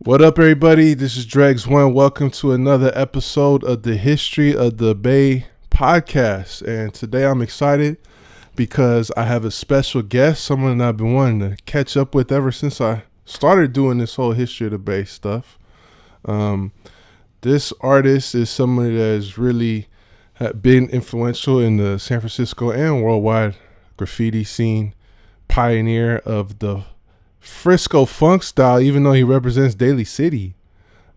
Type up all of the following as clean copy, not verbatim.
What up, everybody? This is Dregs1. Welcome to another episode of the History of the Bay podcast. And today I'm excited because I have a special guest, someone I've been wanting to catch up with ever since I started doing this whole History of the Bay stuff. This artist is somebody that has really been influential in the San Francisco and worldwide graffiti scene, pioneer of the Frisco funk style, even though he represents Daly City,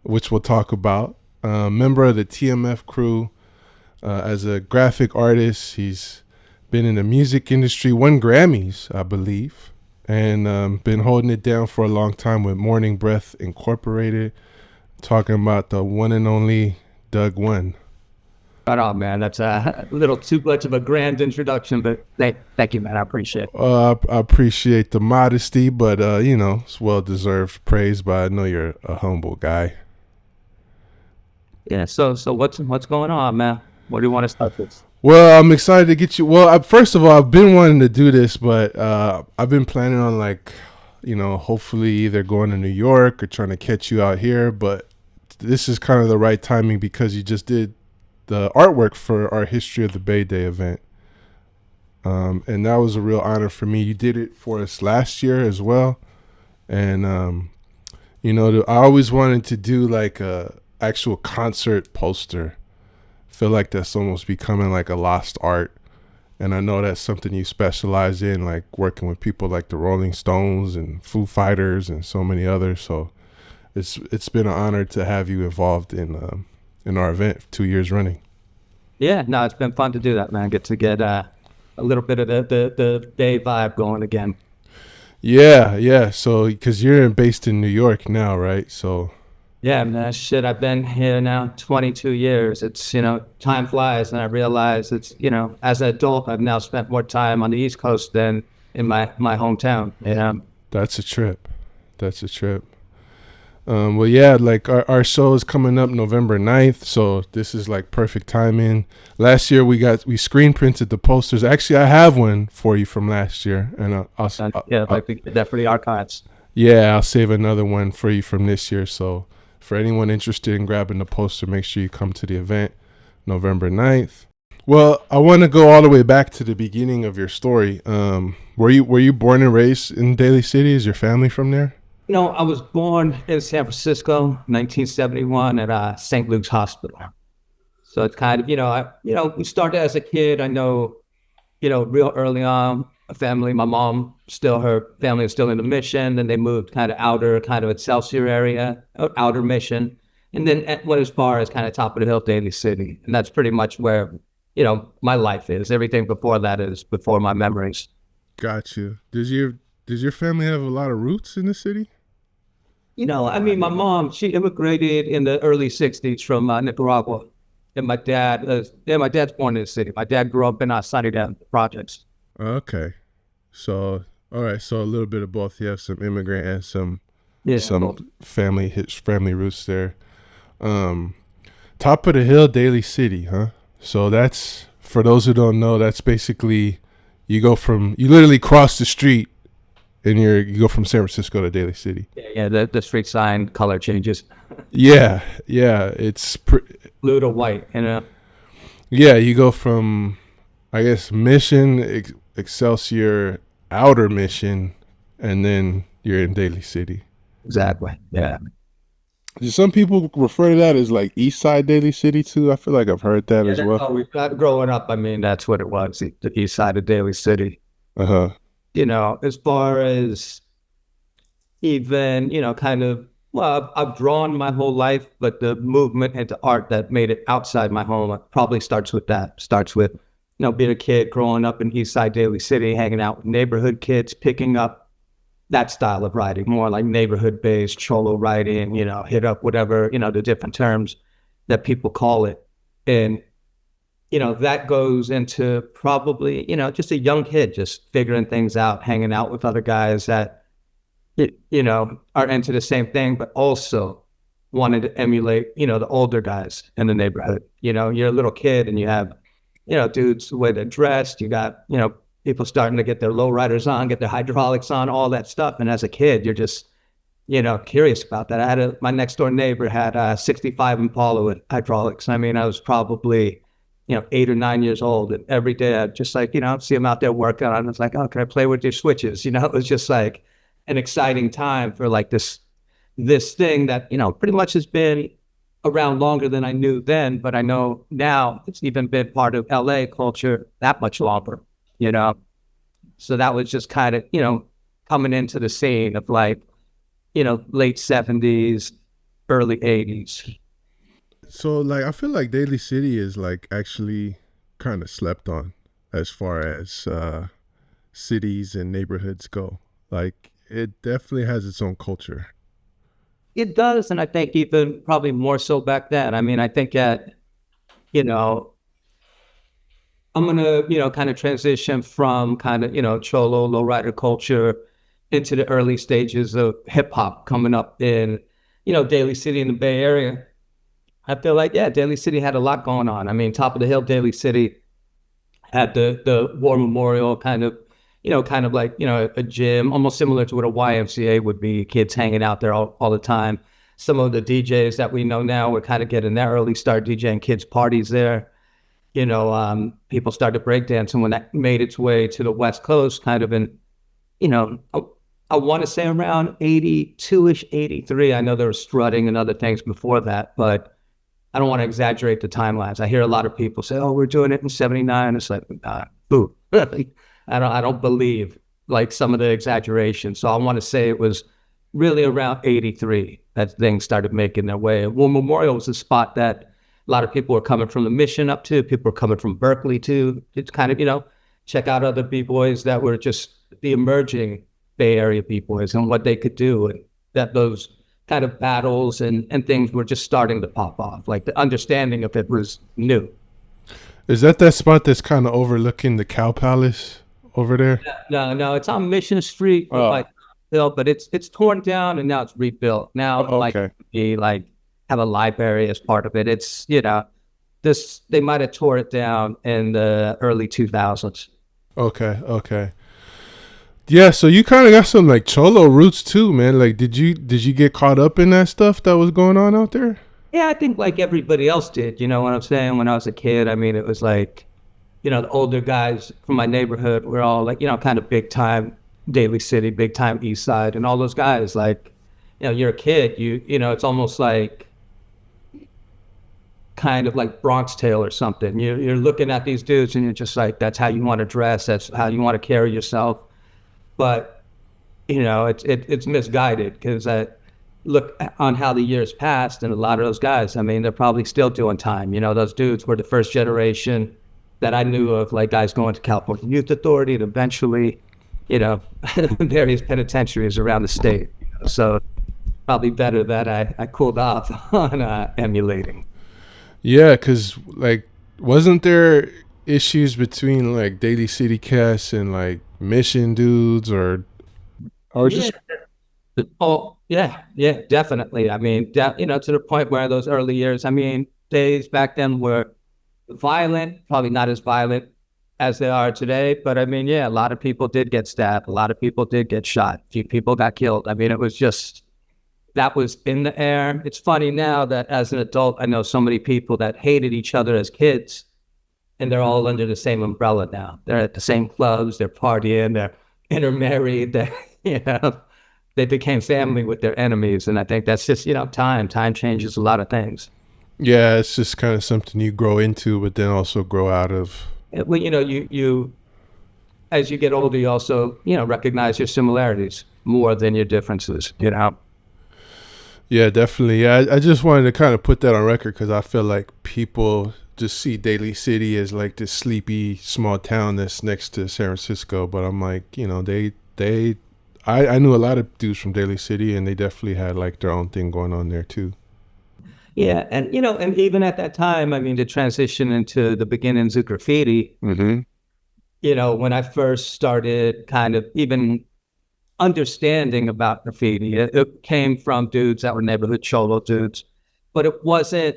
which we'll talk about. Member of the TMF crew, as a graphic artist. He's been in the music industry, won Grammys, I believe, and been holding it down for a long time with Morning Breath Incorporated. Talking about the one and only Doug One. Right on, man. That's a little too much of a grand introduction, but thank you, man. I appreciate it. I appreciate the modesty, but it's well-deserved praise. But I know you're a humble guy. Yeah. So what's going on, man? What do you want to start with? Well, I'm excited to get you. Well, first of all, I've been wanting to do this, but I've been planning on hopefully either going to New York or trying to catch you out here. But this is kind of the right timing because you just did the artwork for our History of the Bay Day event. And that was a real honor for me. You did it for us last year as well. And, I always wanted to do like a actual concert poster. I feel like that's almost becoming like a lost art. And I know that's something you specialize in, like working with people like the Rolling Stones and Foo Fighters and so many others. So it's been an honor to have you involved in our event 2 years running. Yeah, no, it's been fun to do that, man. Get a little bit of the Bay vibe going again. Yeah. So, because you're based in New York now, right? So. Yeah, man. Shit, I've been here now 22 years. It's, time flies, and I realize it's, as an adult, I've now spent more time on the East Coast than in my hometown. That's a trip. Well, yeah, like our show is coming up November 9th, so this is like perfect timing. Last year we screen printed the posters. Actually, I have one for you from last year, and that for the archives. Yeah, I'll save another one for you from this year. So for anyone interested in grabbing the poster, make sure you come to the event November 9th. Well, I want to go all the way back to the beginning of your story. Were you born and raised in Daly City? Is your family from there? I was born in San Francisco, 1971, at St. Luke's Hospital. So it's kind of, we started as a kid. I know, real early on, my mom, her family was still in the Mission, and they moved kind of Excelsior area, outer Mission, and then went as far as kind of top of the hill, Daly City. And that's pretty much where, my life is. Everything before that is before my memories. Got you. Does your family have a lot of roots in the city? My mom, she immigrated in the early 60s from Nicaragua. And my dad's born in the city. My dad grew up in Sunnydale projects. Okay. So, all right. So a little bit of both. You have some immigrant and some family roots there. Top of the hill, Daly City, huh? So that's, for those who don't know, that's basically, you literally cross the street and you go from San Francisco to Daly City. Yeah, the street sign color changes. Yeah, it's blue to white, Yeah, you go from, I guess, Mission, Excelsior, outer Mission, and then you're in Daly City. Exactly, yeah. Some people refer to that as like East Side Daly City too. I feel like I've heard that as well. Growing up, that's what it was, the East Side of Daly City. Uh-huh. As far as even, I've drawn my whole life, but the movement into art that made it outside my home probably starts with that. Starts with, being a kid growing up in East Side Daly City, hanging out with neighborhood kids, picking up that style of writing, more like neighborhood-based Cholo writing, hit up whatever, the different terms that people call it. And that goes into probably, just a young kid just figuring things out, hanging out with other guys that, are into the same thing, but also wanted to emulate, the older guys in the neighborhood. You're a little kid and you have, dudes the way they're dressed. You got, people starting to get their lowriders on, get their hydraulics on, all that stuff. And as a kid, you're just, curious about that. My next door neighbor had a 65 Impala with hydraulics. I mean, I was probably, 8 or 9 years old. And every day I'd just like, see him out there working on it. I was like, oh, can I play with your switches? It was just like an exciting time for like this thing that, pretty much has been around longer than I knew then, but I know now it's even been part of LA culture that much longer, So that was just kind of, coming into the scene of like, late 70s, early 80s. So like I feel like Daly City is like actually kind of slept on as far as cities and neighborhoods go. Like it definitely has its own culture. It does, and I think even probably more so back then. I mean, I think you know, I'm gonna, kind of transition from kind of, Cholo, lowrider culture into the early stages of hip hop coming up in, Daly City in the Bay Area. I feel like, yeah, Daly City had a lot going on. I mean, top of the hill, Daly City had the War Memorial kind of like, a gym, almost similar to what a YMCA would be, kids hanging out there all the time. Some of the DJs that we know now were kind of getting their early start DJing kids' parties there. People started breakdancing when that made its way to the West Coast, kind of in, I want to say around 82-ish, 83. I know there was strutting and other things before that, but I don't want to exaggerate the timelines. I hear a lot of people say, "Oh, we're doing it in '79." It's like, boo. I don't believe like some of the exaggeration. So I want to say it was really around 83 that things started making their way. War Memorial was a spot that a lot of people were coming from the Mission up to. People were coming from Berkeley to kind of, check out other B-boys that were just the emerging Bay Area B-boys and what they could do. And that those kind of battles and things were just starting to pop off. Like the understanding of it was new. Is that spot that's kind of overlooking the Cow Palace over there? No, it's on Mission Street, but it's torn down and now it's rebuilt. Now, okay. like have a library as part of it. It's they might have tore it down in the early 2000s. Okay. Yeah, so you kind of got some like Cholo roots too, man. Like, did you get caught up in that stuff that was going on out there? Yeah, I think like everybody else did. You know what I'm saying? When I was a kid, I mean, it was like, the older guys from my neighborhood were all like, kind of big time Daly City, big time East Side, and all those guys. Like, you're a kid. It's almost like kind of like Bronx Tale or something. You're looking at these dudes and you're just like, that's how you want to dress. That's how you want to carry yourself. But, it's misguided because I look on how the years passed and a lot of those guys, I mean, they're probably still doing time. Those dudes were the first generation that I knew of, like guys going to California Youth Authority and eventually, various penitentiaries around the state. So probably better that I cooled off on emulating. Yeah, because like, wasn't there issues between like Daly City cats and like Mission dudes or just yeah, definitely. I mean, to the point where those early years, I mean, days back then were violent, probably not as violent as they are today, but I mean, yeah, a lot of people did get stabbed, a lot of people did get shot, a few people got killed. I mean, it was just, that was in the air. It's funny now that as an adult, I know so many people that hated each other as kids, and they're all under the same umbrella now. They're at the same clubs, they're partying, they're intermarried, they became family with their enemies. And I think that's just, time changes a lot of things. Yeah, it's just kind of something you grow into, but then also grow out of. Well, you as you get older, you also, recognize your similarities more than your differences, Yeah, definitely. Yeah, I just wanted to kind of put that on record because I feel like people just see Daly City as like this sleepy small town that's next to San Francisco, but I'm like, I knew a lot of dudes from Daly City, and they definitely had like their own thing going on there too. Yeah, and and even at that time, I mean, the transition into the beginnings of graffiti. Mm-hmm. When I first started kind of even understanding about graffiti, it came from dudes that were neighborhood Cholo dudes, but it wasn't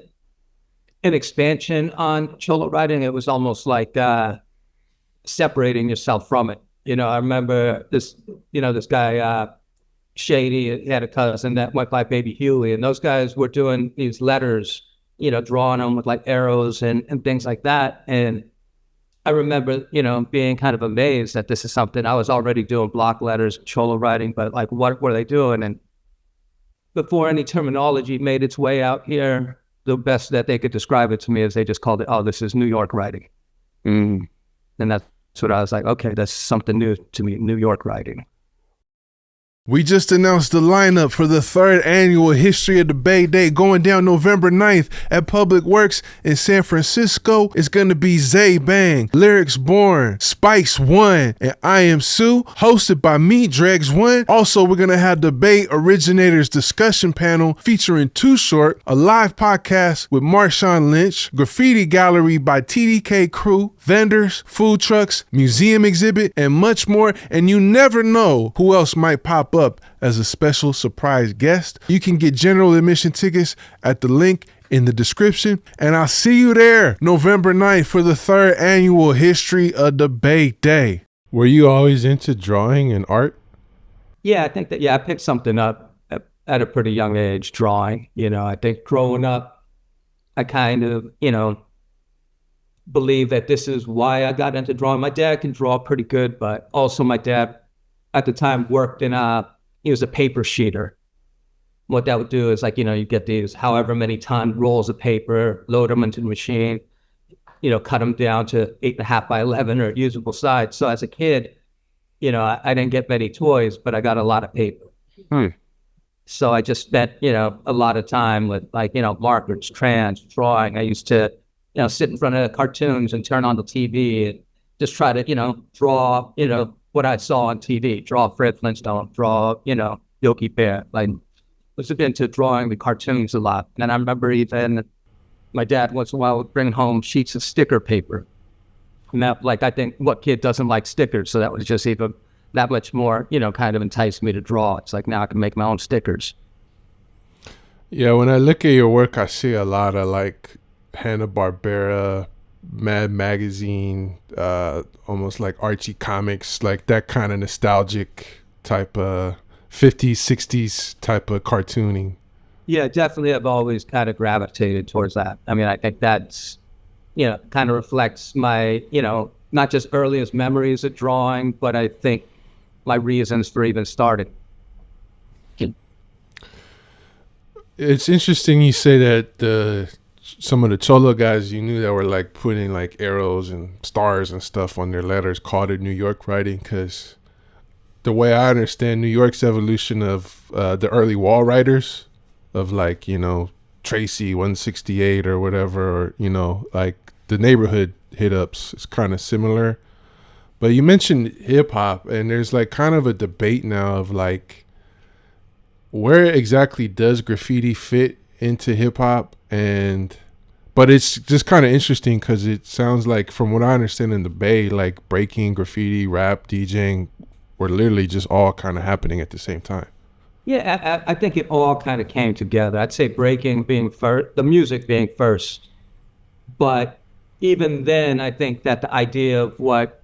an expansion on Cholo writing. It was almost like separating yourself from it. I remember this, this guy, Shady. He had a cousin that went by Baby Huey, and those guys were doing these letters, drawing them with like arrows and things like that. And I remember, being kind of amazed that this is something I was already doing block letters, Cholo writing, but like, what were they doing? And before any terminology made its way out here, the best that they could describe it to me is they just called it, oh, this is New York writing. And that's what I was like, okay, that's something new to me, New York writing. We just announced the lineup for the 3rd annual History of the Bay Day going down November 9th at Public Works in San Francisco. It's going to be Zay Bang, Lyrics Born, Spice One, and I Am Sue, hosted by me, Dregs One. Also, we're going to have the Bay Originators discussion panel featuring Too Short, a live podcast with Marshawn Lynch, Graffiti Gallery by TDK Crew, vendors, food trucks, museum exhibit, and much more. And you never know who else might pop up as a special surprise guest. You can get general admission tickets at the link in the description, and I'll see you there November 9th for the 3rd annual History of the Bay Day. Were you always into drawing and art? Yeah, I think that, I picked something up at a pretty young age, drawing. I think growing up, I kind of, believe that this is why I got into drawing. My dad can draw pretty good, but also my dad at the time worked in he was a paper sheeter. What that would do is like, you get these however many ton rolls of paper, load them into the machine, cut them down to 8.5 by 11 or usable size. So as a kid, I didn't get many toys, but I got a lot of paper. So I just spent, a lot of time with like, markers, crayons, drawing. I used to, sit in front of cartoons and turn on the TV and just try to, draw, what I saw on TV, draw Fred Flintstone, draw, Yogi Bear. Like, I was into drawing the cartoons a lot. And I remember even my dad once in a while would bring home sheets of sticker paper. And that, like, I think what kid doesn't like stickers? So that was just even that much more, kind of enticed me to draw. It's like now I can make my own stickers. Yeah, when I look at your work, I see a lot of like Hanna-Barbera, Mad Magazine, almost like Archie comics, like that kind of nostalgic type of 50s, 60s type of cartooning. Yeah, definitely. I've always kind of gravitated towards that. I mean, I think that's, kind of reflects my, not just earliest memories of drawing, but I think my reasons for even starting. It's interesting you say that some of the Cholo guys you knew that were like putting like arrows and stars and stuff on their letters called it New York writing, because the way I understand New York's evolution of the early wall writers of like, Tracy 168 or whatever, or, like the neighborhood hit ups is kind of similar. But you mentioned hip hop, and there's like kind of a debate now of like, where exactly does graffiti fit into hip hop? But it's just kind of interesting because it sounds like, from what I understand in the Bay, like breaking, graffiti, rap, DJing were literally just all kind of happening at the same time. Yeah, I think it all kind of came together. I'd say breaking being first, the music being first. But even then, I think that the idea of what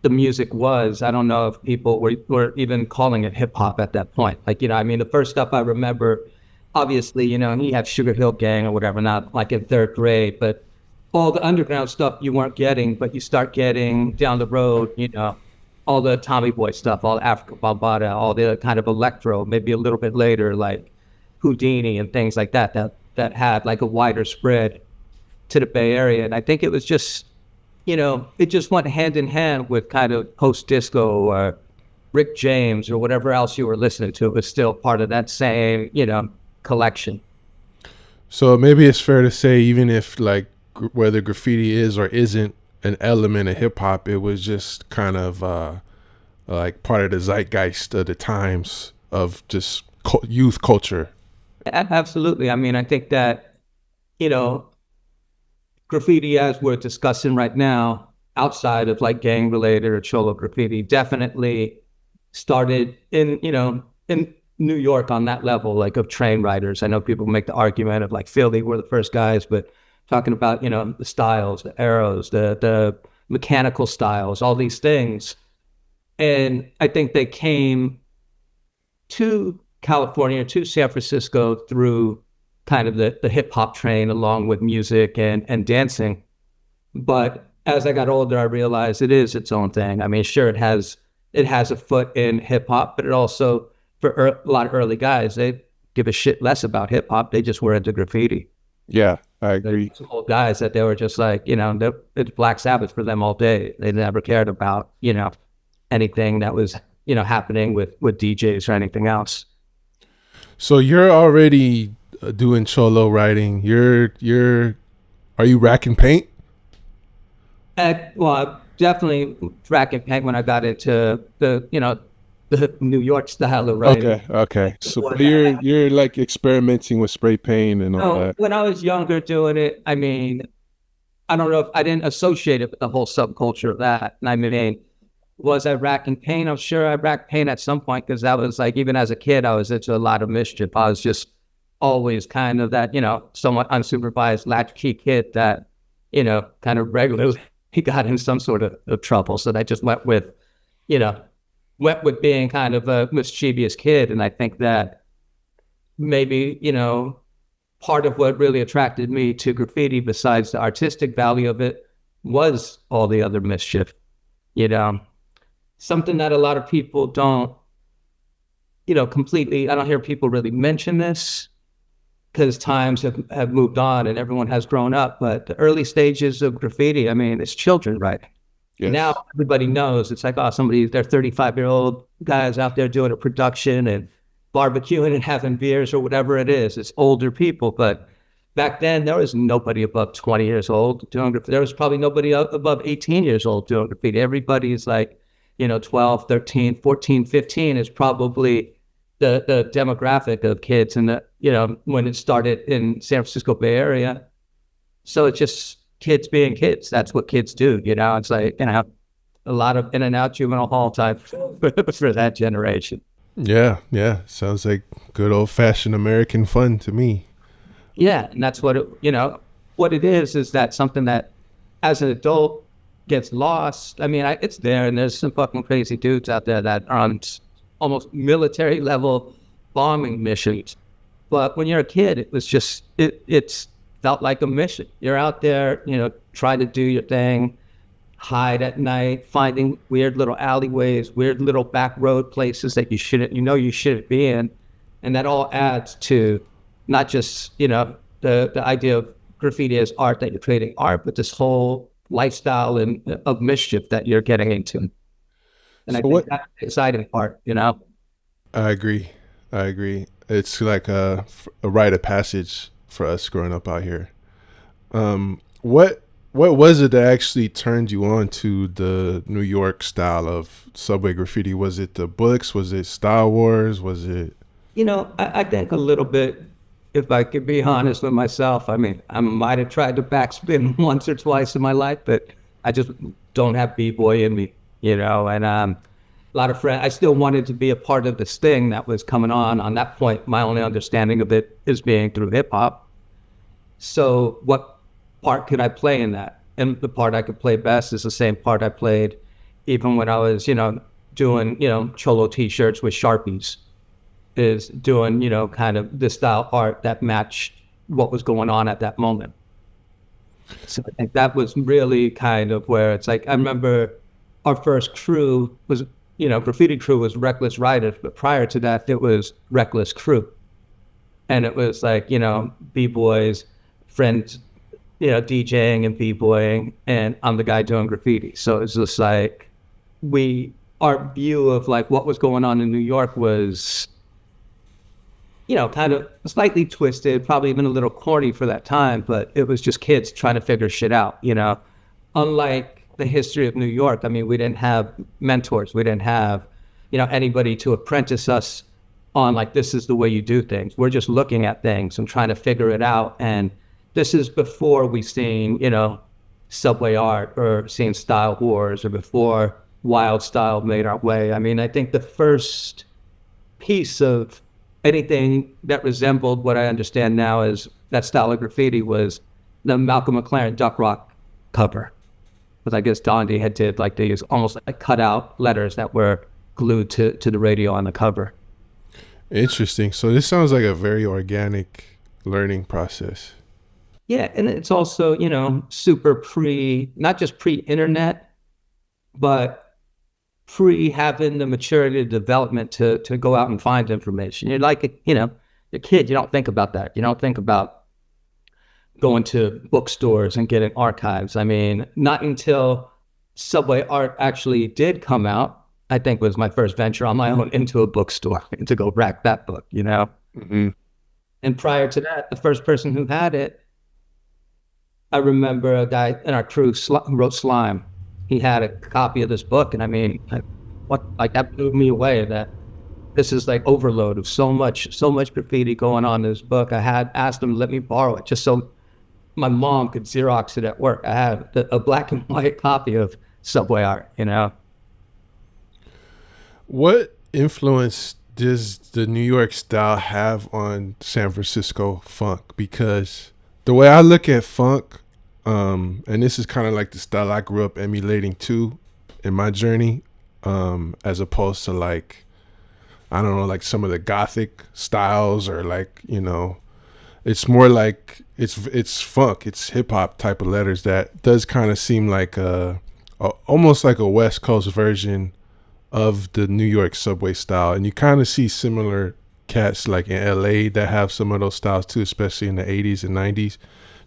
the music was, I don't know if people were even calling it hip hop at that point. Like, the first stuff I remember, obviously, he had Sugar Hill Gang or whatever, not like in 3rd grade, but all the underground stuff you weren't getting, but you start getting down the road, all the Tommy Boy stuff, all the Africa Bambaataa, all the kind of electro, maybe a little bit later, like Houdini and things like that that had like a wider spread to the Bay Area. And I think it was just, it just went hand in hand with kind of post-disco or Rick James or whatever else you were listening to. It was still part of that same, collection. So maybe it's fair to say, even if like whether graffiti is or isn't an element of hip hop, it was just kind of like part of the zeitgeist of the times of just youth culture. Absolutely. I mean, I think that, graffiti, as we're discussing right now, outside of like gang related or Cholo graffiti, definitely started in New York on that level, like of train writers. I know people make the argument of like Philly were the first guys, but talking about, the styles, the arrows, the mechanical styles, all these things. And I think they came to California, to San Francisco through kind of the hip hop train along with music and dancing. But as I got older, I realized it is its own thing. I mean, sure, it has a foot in hip hop, but it also, for a lot of early guys, they give a shit less about hip hop. They just were into graffiti. Yeah, I agree. Some old guys that they were just like, it's Black Sabbath for them all day. They never cared about, anything that was, happening with DJs or anything else. So you're already doing Cholo writing. Are you racking paint? Well, definitely racking paint when I got into the New York style of writing. Okay. So but you're like experimenting with spray paint and all that. When I was younger doing it, I mean, I don't know if I didn't associate it with the whole subculture of that. And I mean, was I racking paint? I'm sure I racked paint at some point because that was like, even as a kid, I was into a lot of mischief. I was just always kind of that, somewhat unsupervised latchkey kid that, kind of regularly got in some sort of trouble. So I just went with being kind of a mischievous kid. And I think that maybe, part of what really attracted me to graffiti, besides the artistic value of it, was all the other mischief, something that a lot of people don't, completely, I don't hear people really mention this because times have moved on and everyone has grown up. But the early stages of graffiti, I mean, it's children writing. Yes. Now everybody knows. It's like, they're 35-year-old guys out there doing a production and barbecuing and having beers or whatever it is. It's older people. But back then, there was nobody above 20 years old doing graffiti. There was probably nobody above 18 years old doing graffiti. Everybody's like, 12, 13, 14, 15 is probably the demographic of kids and when it started in San Francisco Bay Area. So it's just kids being kids. That's what kids do. It's like, a lot of in and out juvenile hall type for that generation. Yeah. Sounds like good old fashioned American fun to me. Yeah. And that's what what it is that something that as an adult gets lost. I mean, it's there, and there's some fucking crazy dudes out there that are on almost military level bombing missions. But when you're a kid, it was just, it's felt like a mission. You're out there, trying to do your thing, hide at night, finding weird little alleyways, weird little back road places that you shouldn't be in. And that all adds to not just, the idea of graffiti as art, that you're creating art, but this whole lifestyle of mischief that you're getting into. And so I think that's the exciting part, I agree. It's like a rite of passage for us growing up out here. What was it that actually turned you on to the New York style of subway graffiti? Was it the books? Was it Star Wars? Was it? I think a little bit, if I could be honest with myself. I mean, I might have tried to backspin once or twice in my life, but I just don't have B-boy in me, and a lot of friends, I still wanted to be a part of this thing that was coming on that point. My only understanding of it is being through hip hop. So what part could I play in that? And the part I could play best is the same part I played even when I was, doing, Cholo t-shirts with Sharpies, is doing, kind of this style art that matched what was going on at that moment. So I think that was really kind of where it's like, I remember our first crew was, graffiti crew was Reckless Riders, but prior to that, it was Reckless Crew. And it was like, B-boys, friends, DJing and B-boying, and I'm the guy doing graffiti. So it's just like, our view of like what was going on in New York was, kind of slightly twisted, probably even a little corny for that time, but it was just kids trying to figure shit out, Unlike the history of New York, I mean, we didn't have mentors. We didn't have, anybody to apprentice us on like, this is the way you do things. We're just looking at things and trying to figure it out. And this is before we seen, subway art or seen style wars or before wild style made our way. I mean, I think the first piece of anything that resembled what I understand now as that style of graffiti was the Malcolm McLaren Duck Rock cover. But I guess Dondi had did these almost like cut out letters that were glued to the radio on the cover. Interesting. So this sounds like a very organic learning process. Yeah, and it's also, super not just pre-internet, but pre having the maturity of development to go out and find information. You're like, a kid, you don't think about that. You don't think about going to bookstores and getting archives. I mean, not until Subway Art actually did come out, I think was my first venture on my own into a bookstore to go rack that book. Mm-hmm. And prior to that, the first person who had it, I remember a guy in our crew who wrote Slime. He had a copy of this book, and I mean, that blew me away. That this is like overload of so much graffiti going on in this book. I had asked him to let me borrow it just so my mom could Xerox it at work. I had a black and white copy of Subway Art. What influence does the New York style have on San Francisco funk? Because the way I look at funk, and this is kind of like the style I grew up emulating too in my journey, as opposed to like, I don't know, like some of the gothic styles or like, it's more like it's funk, it's hip hop type of letters that does kind of seem like almost like a West Coast version of the New York subway style. And you kind of see similar cats like in LA that have some of those styles too, especially in the 80s and 90s.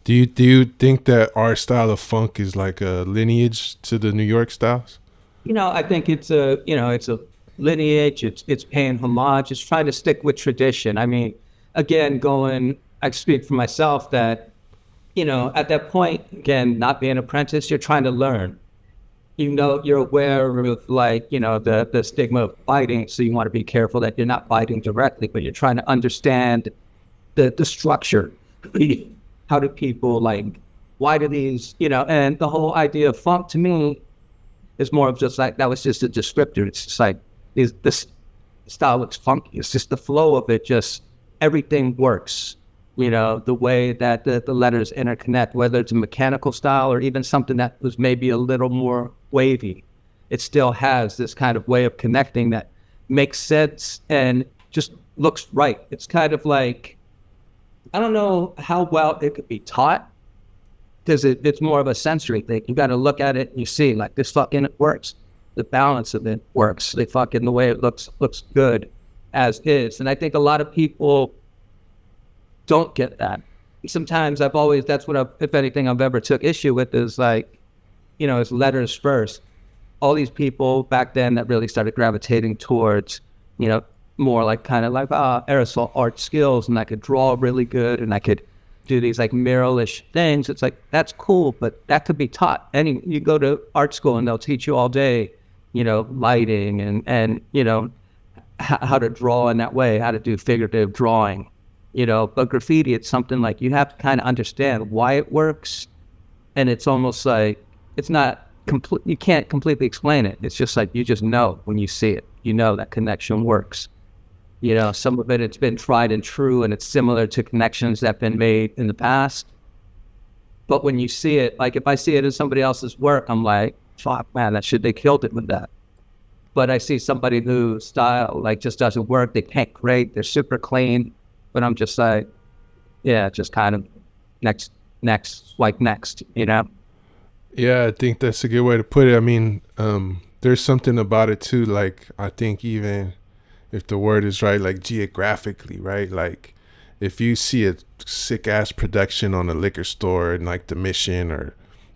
Do you think that our style of funk is like a lineage to the New York styles? I think it's a lineage. It's paying homage. It's trying to stick with tradition. I mean, again, I speak for myself that, at that point, again, not being an apprentice, you're trying to learn. You're aware of like, the stigma of biting. So you want to be careful that you're not biting directly, but you're trying to understand the structure. How do people like, why do these, and the whole idea of funk to me is more of just like, that was just a descriptor. It's just like, this style looks funky. It's just the flow of it, just everything works. The way that the letters interconnect, whether it's a mechanical style or even something that was maybe a little more wavy, it still has this kind of way of connecting that makes sense and just looks right. It's kind of like, I don't know how well it could be taught because it's more of a sensory thing. You got to look at it and you see like this fucking it works. The balance of it works. The way it looks good as is. And I think a lot of people don't get that. Sometimes that's what if anything I've ever took issue with is like, it's letters first. All these people back then that really started gravitating towards, more like kind of like aerosol art skills, and I could draw really good and I could do these like muralish things. It's like, that's cool, but that could be taught. And you go to art school and they'll teach you all day, lighting and how to draw in that way, how to do figurative drawing, but graffiti, it's something like you have to kind of understand why it works. And it's almost like, it's not complete. You can't completely explain it. It's just like, you just know when you see it, that connection works. Some of it's been tried and true, and it's similar to connections that have been made in the past. But when you see it, like if I see it in somebody else's work, I'm like, fuck, man, they killed it with that. But I see somebody whose style like just doesn't work. They paint great. They're super clean. But I'm just like, yeah, just kind of next, like next. Yeah, I think that's a good way to put it. I mean, there's something about it too. Like, I think even if the word is right, like geographically, right? Like if you see a sick ass production on a liquor store in like the Mission or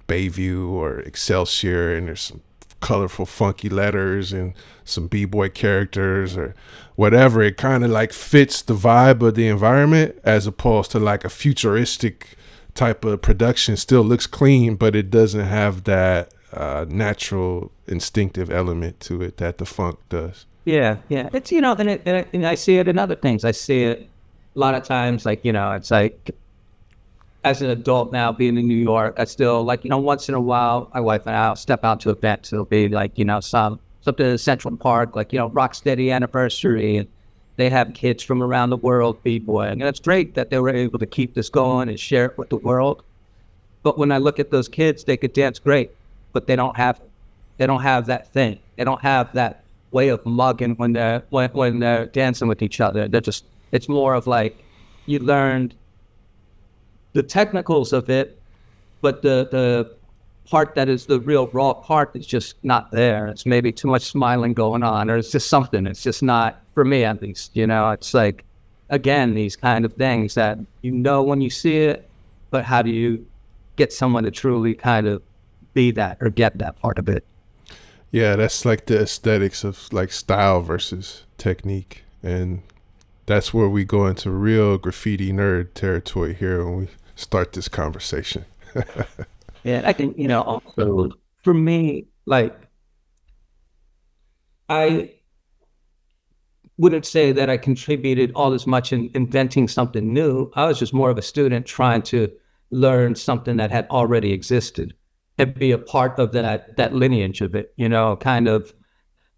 Bayview or Excelsior, and there's some colorful, funky letters and some b-boy characters or whatever, it kind of like fits the vibe of the environment, as opposed to like a futuristic type of production. Still looks clean, but it doesn't have that natural instinctive element to it that the funk does. Yeah. It's, and I see it in other things. I see it a lot of times, like, it's like, as an adult now, being in New York, I still, like, once in a while, my wife and I'll step out to events. It'll be like, something in Central Park, like, Rocksteady anniversary, and they have kids from around the world b-boying. And it's great that they were able to keep this going and share it with the world. But when I look at those kids, they could dance great, but they don't have that thing. They don't have that way of mugging when they're dancing with each other. It's more of like you learned the technicals of it, but the part that is the real raw part is just not there. It's maybe too much smiling going on, or it's just something. It's just not, for me at least, it's like, again, these kind of things that when you see it, but how do you get someone to truly kind of be that or get that part of it? Yeah, that's like the aesthetics of like style versus technique. And that's where we go into real graffiti nerd territory here when we start this conversation. Yeah, I think, also for me, like, I wouldn't say that I contributed all as much in inventing something new. I was just more of a student trying to learn something that had already existed and be a part of that lineage of it, kind of.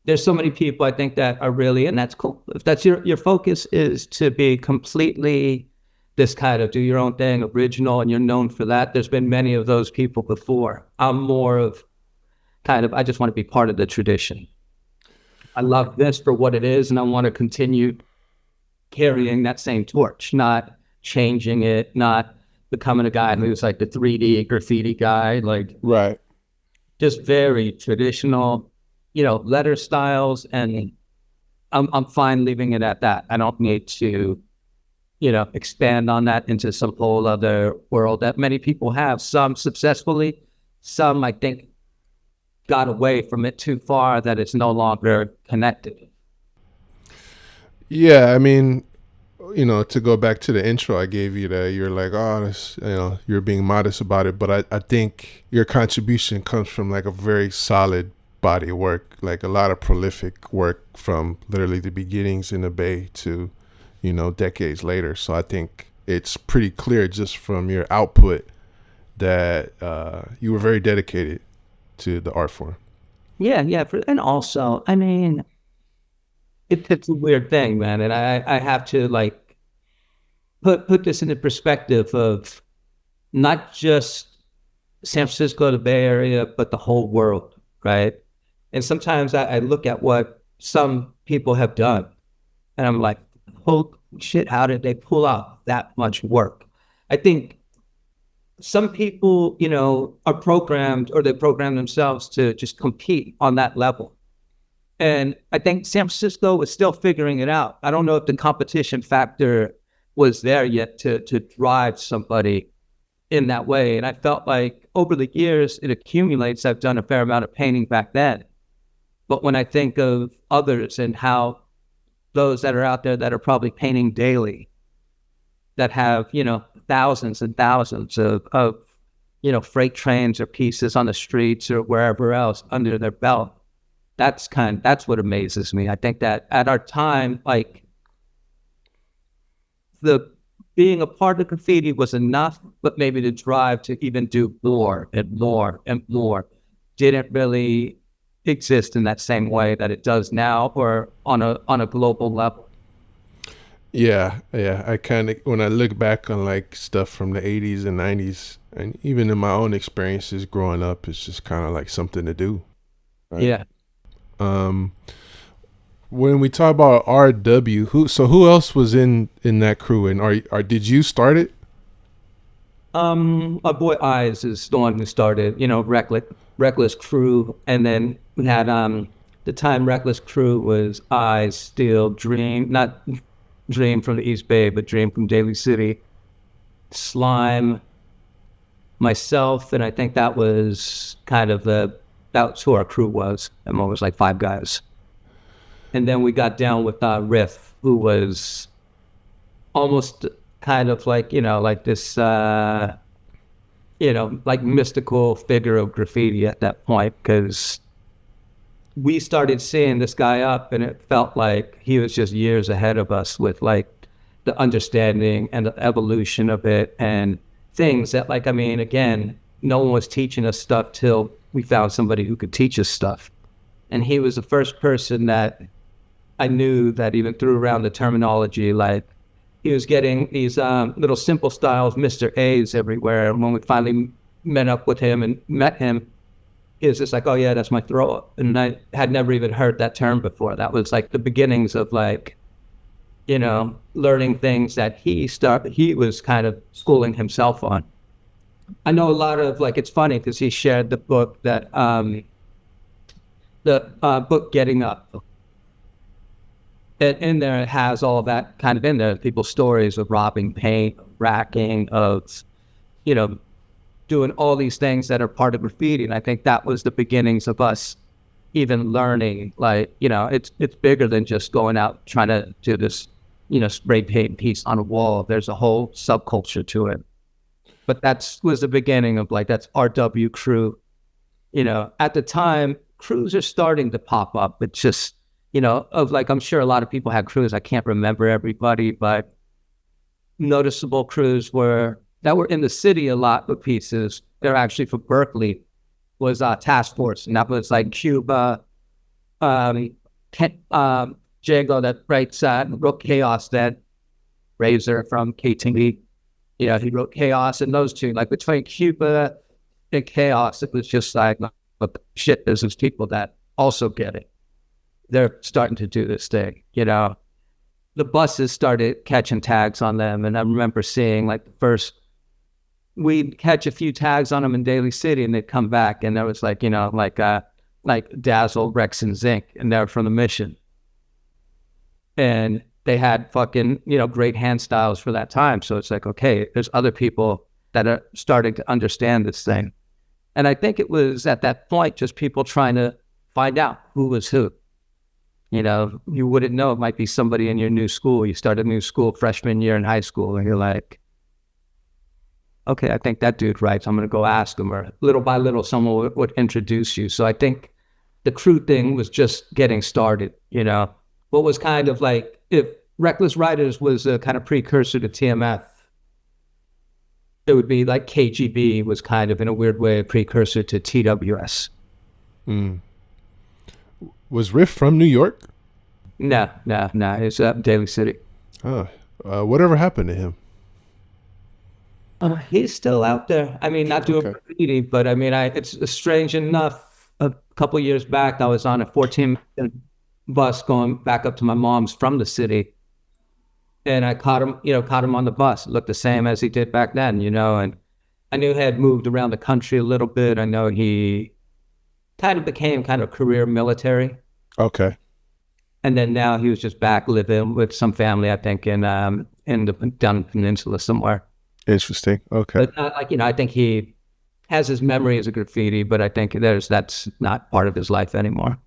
There's so many people I think that are really, and that's cool. If that's your focus is to be completely this kind of do your own thing, original, and you're known for that. There's been many of those people before. I'm more of kind of, I just want to be part of the tradition. I love this for what it is, and I want to continue carrying that same torch, not changing it, not becoming a guy who's like the 3D graffiti guy, like right. Just very traditional, letter styles, and I'm fine leaving it at that. I don't need to expand on that into some whole other world that many people have. Some successfully, some I think got away from it too far that it's no longer connected. Yeah, I mean, to go back to the intro I gave you that you're like, oh, this, you're being modest about it. But I think your contribution comes from like a very solid body of work, like a lot of prolific work from literally the beginnings in the Bay to decades later. So I think it's pretty clear just from your output that you were very dedicated to the art form. Yeah. And also, I mean, it's a weird thing, man. And I have to like put this into perspective of not just San Francisco, the Bay Area, but the whole world, right? And sometimes I look at what some people have done and I'm like, holy shit, how did they pull out that much work? I think some people, are programmed or they program themselves to just compete on that level. And I think San Francisco is still figuring it out. I don't know if the competition factor was there yet to drive somebody in that way. And I felt like over the years, it accumulates. I've done a fair amount of painting back then. But when I think of others and how those that are out there that are probably painting daily, that have, thousands and thousands of freight trains or pieces on the streets or wherever else under their belt, that's what amazes me. I think that at our time, like the being a part of graffiti was enough, but maybe the drive to even do more and more and more didn't really exist in that same way that it does now or on a global level. Yeah. I kind of, when I look back on like stuff from the 80s and 90s, and even in my own experiences growing up, it's just kind of like something to do. Right? Yeah. When we talk about RW, who else was in that crew, and did you start it? Our boy Eyes is the one who started, Reckless Crew, and then we had the time Reckless Crew was Eyes, Steel, Dream, not Dream from the East Bay, but Dream from Daly City, Slime, myself, and I think that was kind of that's who our crew was. And it was like 5 guys. And then we got down with Riff, who was almost kind of like, like this, like mystical figure of graffiti at that point, because we started seeing this guy up and it felt like he was just years ahead of us with like the understanding and the evolution of it and things that like, I mean, again, no one was teaching us stuff till we found somebody who could teach us stuff. And he was the first person that I knew that even threw around the terminology, like he was getting these little simple styles, Mr. A's everywhere. And when we finally met him, is just like, oh yeah, that's my throw up. And I had never even heard that term before. That was like the beginnings of like, learning things that he was kind of schooling himself on. I know a lot of like, it's funny because he shared the book book Getting Up. And in there, it has all that kind of in there, people's stories of robbing paint, racking, of, doing all these things that are part of graffiti. And I think that was the beginnings of us even learning, like, it's bigger than just going out trying to do this, spray paint piece on a wall. There's a whole subculture to it. But was the beginning of like, that's RW crew. At the time, crews are starting to pop up. It's just, of like, I'm sure a lot of people had crews. I can't remember everybody, but noticeable crews that were in the city a lot with pieces. They're actually from Berkeley, was Task Force. And that was like Qbert, Django that wrote Chaos, that Razor from KTV. He wrote Chaos, and those two, like between Qbert and Chaos, it was just like, look, shit, there's those people that also get it. They're starting to do this thing, The buses started catching tags on them, and I remember seeing like we'd catch a few tags on them in Daly City, and they'd come back, and there was like, like Dazzle, Rex, and Zinc, and they're from the Mission. And they had fucking, great hand styles for that time. So it's like, okay, there's other people that are starting to understand this thing. And I think it was at that point just people trying to find out who was who. You wouldn't know. It might be somebody in your new school. You start a new school freshman year in high school, and you're like, okay, I think that dude writes. I'm going to go ask him. Or little by little, someone would introduce you. So I think the crew thing was just getting started, What was kind of like, if Reckless Riders was a kind of precursor to TMF, it would be like KGB was kind of, in a weird way, a precursor to TWS. Was Riff from New York? No. It's Daly City. Oh, whatever happened to him? He's still out there. I mean, not doing graffiti, but I mean, it's strange enough. A couple of years back, I was on a 14-minute bus going back up to my mom's from the city, and I caught him on the bus. It looked the same as he did back then, and I knew he had moved around the country a little bit. I know he kind of became kind of career military. Okay. And then now he was just back living with some family, I think, in the down peninsula somewhere. Interesting. Okay. But I think he has his memory as a graffiti, but I think that's not part of his life anymore.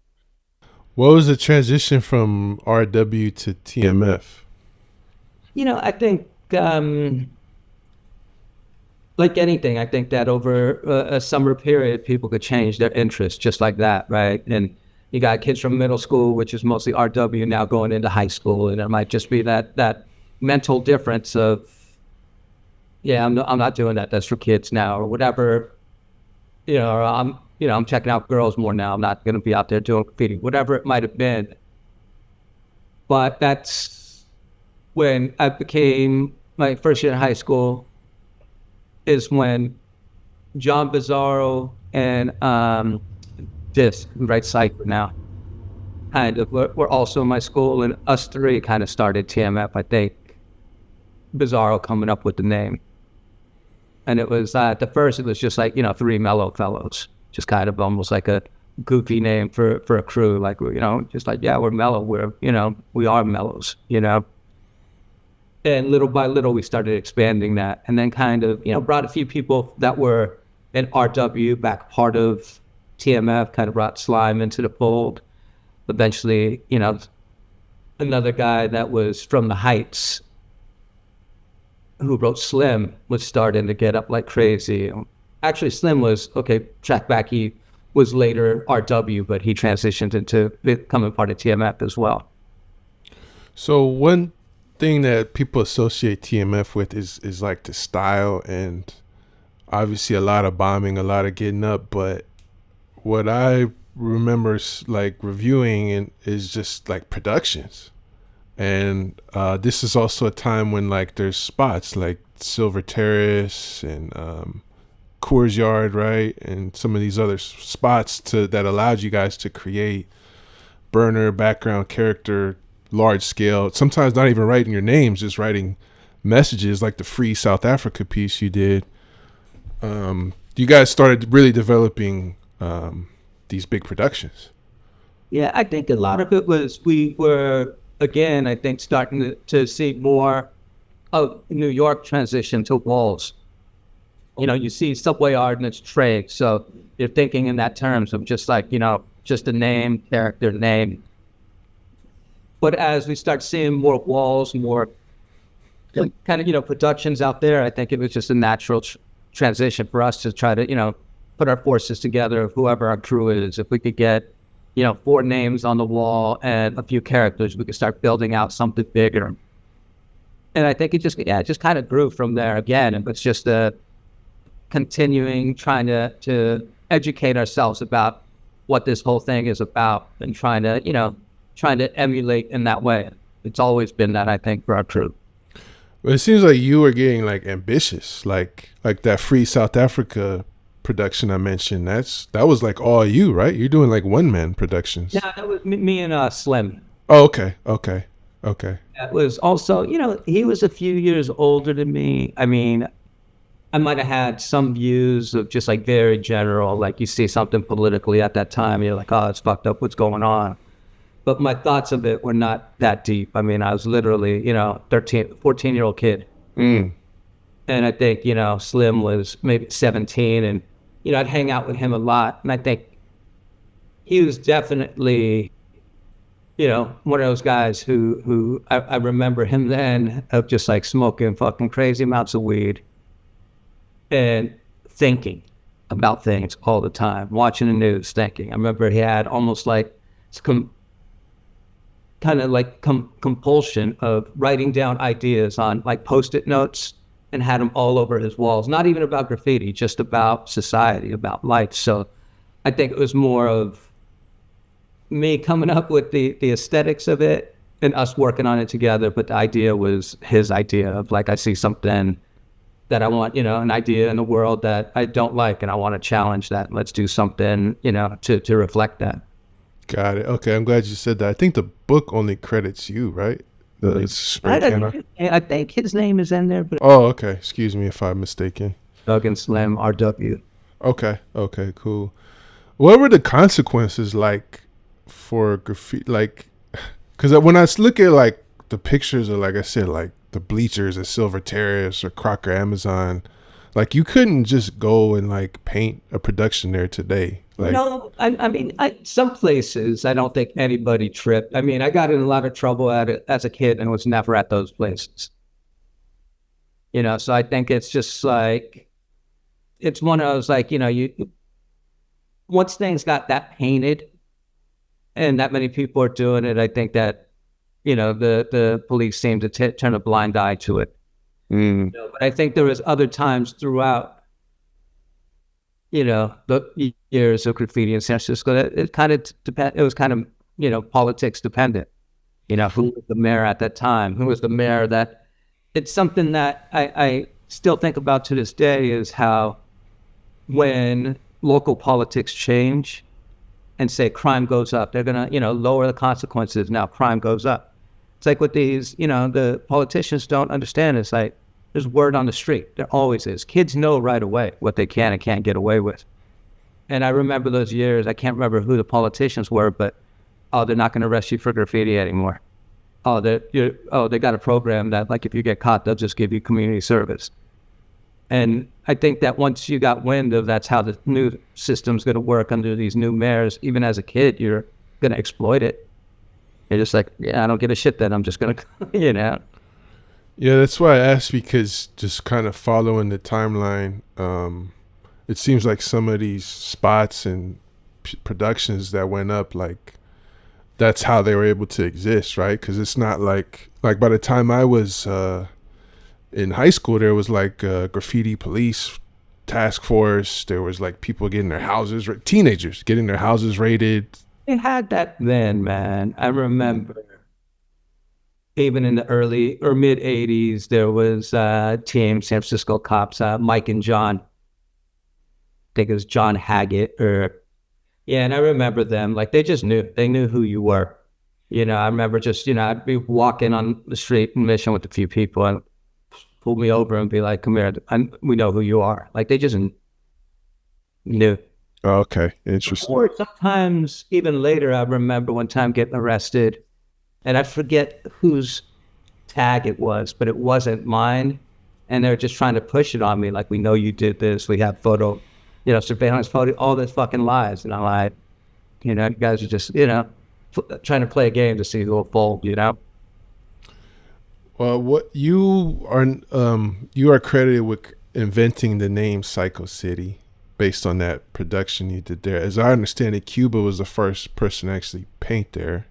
What was the transition from RW to TMF? I think, like anything, I think that over a summer period, people could change their interests just like that, right? And you got kids from middle school, which is mostly RW, now going into high school, and it might just be that mental difference of, yeah, I'm not doing that. That's for kids now, or whatever. Or I'm checking out girls more now. I'm not going to be out there doing graffiti, whatever it might have been. But that's when I became, my first year in high school is when John Bizarro and Disc, who writes Cypher now, kind of were also in my school, and us three kind of started TMF, I think. Bizarro coming up with the name. And it was, at the first, it was just like, three mellow fellows, just kind of almost like a goofy name for a crew, like, just like, yeah, we're mellow, we are mellows, And little by little, we started expanding that, and then kind of, brought a few people that were in RW back part of TMF, kind of brought Slime into the fold. Eventually, another guy that was from the Heights, who wrote Slim, was starting to get up like crazy. Actually, Slim was, track back, he was later RW, but he transitioned into becoming part of TMF as well. So one thing that people associate TMF with is like the style, and obviously a lot of bombing, a lot of getting up, but what I remember like reviewing is just like productions. And this is also a time when like there's spots like Silver Terrace and Coors Yard, right, and some of these other spots that allowed you guys to create burner, background, character, large scale. Sometimes not even writing your names, just writing messages, like the Free South Africa piece you did. You guys started really developing these big productions. Yeah, I think a lot of it was we were, again, I think starting to see more of New York transition to walls. You know, you see subway art and it's trade. So you're thinking in that terms of just like, you know, just a name, character, name. But as we start seeing more walls, more kind of, you know, productions out there, I think it was just a natural transition for us to try to, you know, put our forces together of whoever our crew is. If we could get, you know, 4 names on the wall and a few characters, we could start building out something bigger. And I think it just kind of grew from there again. It was just a continuing trying to educate ourselves about what this whole thing is about and trying to emulate in that way. It's always been that, I think, for our crew. But it seems like you were getting like ambitious, like that Free South Africa production I mentioned. That was like all you, right? You're doing like one man productions. Yeah, that was me and Slim. Oh, okay. That was also, you know, he was a few years older than me. I mean, I might have had some views of just like very general, like you see something politically at that time, you're like, oh, it's fucked up, what's going on? But my thoughts of it were not that deep. I mean, I was literally, you know, 14-year-old kid. Mm. And I think, you know, Slim was maybe 17 and, you know, I'd hang out with him a lot. And I think he was definitely, you know, one of those guys who I remember him then of just like smoking fucking crazy amounts of weed and thinking about things all the time, watching the news, thinking. I remember he had almost like compulsion of writing down ideas on like Post-it notes and had them all over his walls, not even about graffiti, just about society, about life. So I think it was more of me coming up with the aesthetics of it and us working on it together. But the idea was his idea of like, I see something that I want, you know, an idea in the world that I don't like and I want to challenge that. Let's do something, you know, to reflect that. Got it. Okay, I'm glad you said that. I think the book only credits you, right? I think his name is in there. But oh, okay. Excuse me if I'm mistaken. Doug and Slim, RW. Okay, cool. What were the consequences like for graffiti? Like, because when I look at like the pictures of, like I said, like the bleachers at Silver Terrace or Crocker Amazon, like you couldn't just go and like paint a production there today. Like, no, I mean, some places I don't think anybody tripped. I mean, I got in a lot of trouble at it as a kid and was never at those places. You know, so I think it's just like, it's one of those like, you know, once things got that painted and that many people are doing it, I think that, you know, the police seem to turn a blind eye to it. Mm. You know, but I think there was other times throughout, you know, the years of graffiti in San Francisco, it kind of it was kind of, you know, politics dependent. You know, who was the mayor at that time? Who was the mayor that? It's something that I still think about to this day is how when local politics change and say crime goes up, they're gonna, you know, lower the consequences. Now crime goes up. It's like with these, you know, the politicians don't understand. It's like, there's word on the street. There always is. Kids know right away what they can and can't get away with. And I remember those years. I can't remember who the politicians were, but they're not going to arrest you for graffiti anymore. They got a program that, like, if you get caught, they'll just give you community service. And I think that once you got wind of that's how the new system's going to work under these new mayors, even as a kid, you're going to exploit it. You're just like, yeah, I don't give a shit then. I'm just going to, you know. Yeah, that's why I asked, because just kind of following the timeline, it seems like some of these spots and productions that went up, like that's how they were able to exist, right? Because it's not like by the time I was in high school, there was like a graffiti police task force. There was like people getting their houses, teenagers getting their houses raided. They had that then, man. I remember. Even in the early or mid 80s, there was a team, San Francisco cops, Mike and John. think it was John Haggett or yeah, and I remember them like they knew who you were. I remember just I'd be walking on the street in Mission with a few people and pull me over and be like, "Come here, we know who you are." Like they just knew. Oh, okay, interesting. Or sometimes even later, I remember one time getting arrested, and I forget whose tag it was, but it wasn't mine, and they're just trying to push it on me, like we know you did this. We have photo, surveillance photo, all this fucking lies, and I'm like, you guys are just trying to play a game to see who will fold, Well, what you are credited with inventing the name Psycho City based on that production you did there. As I understand it, Qbert was the first person to actually paint there.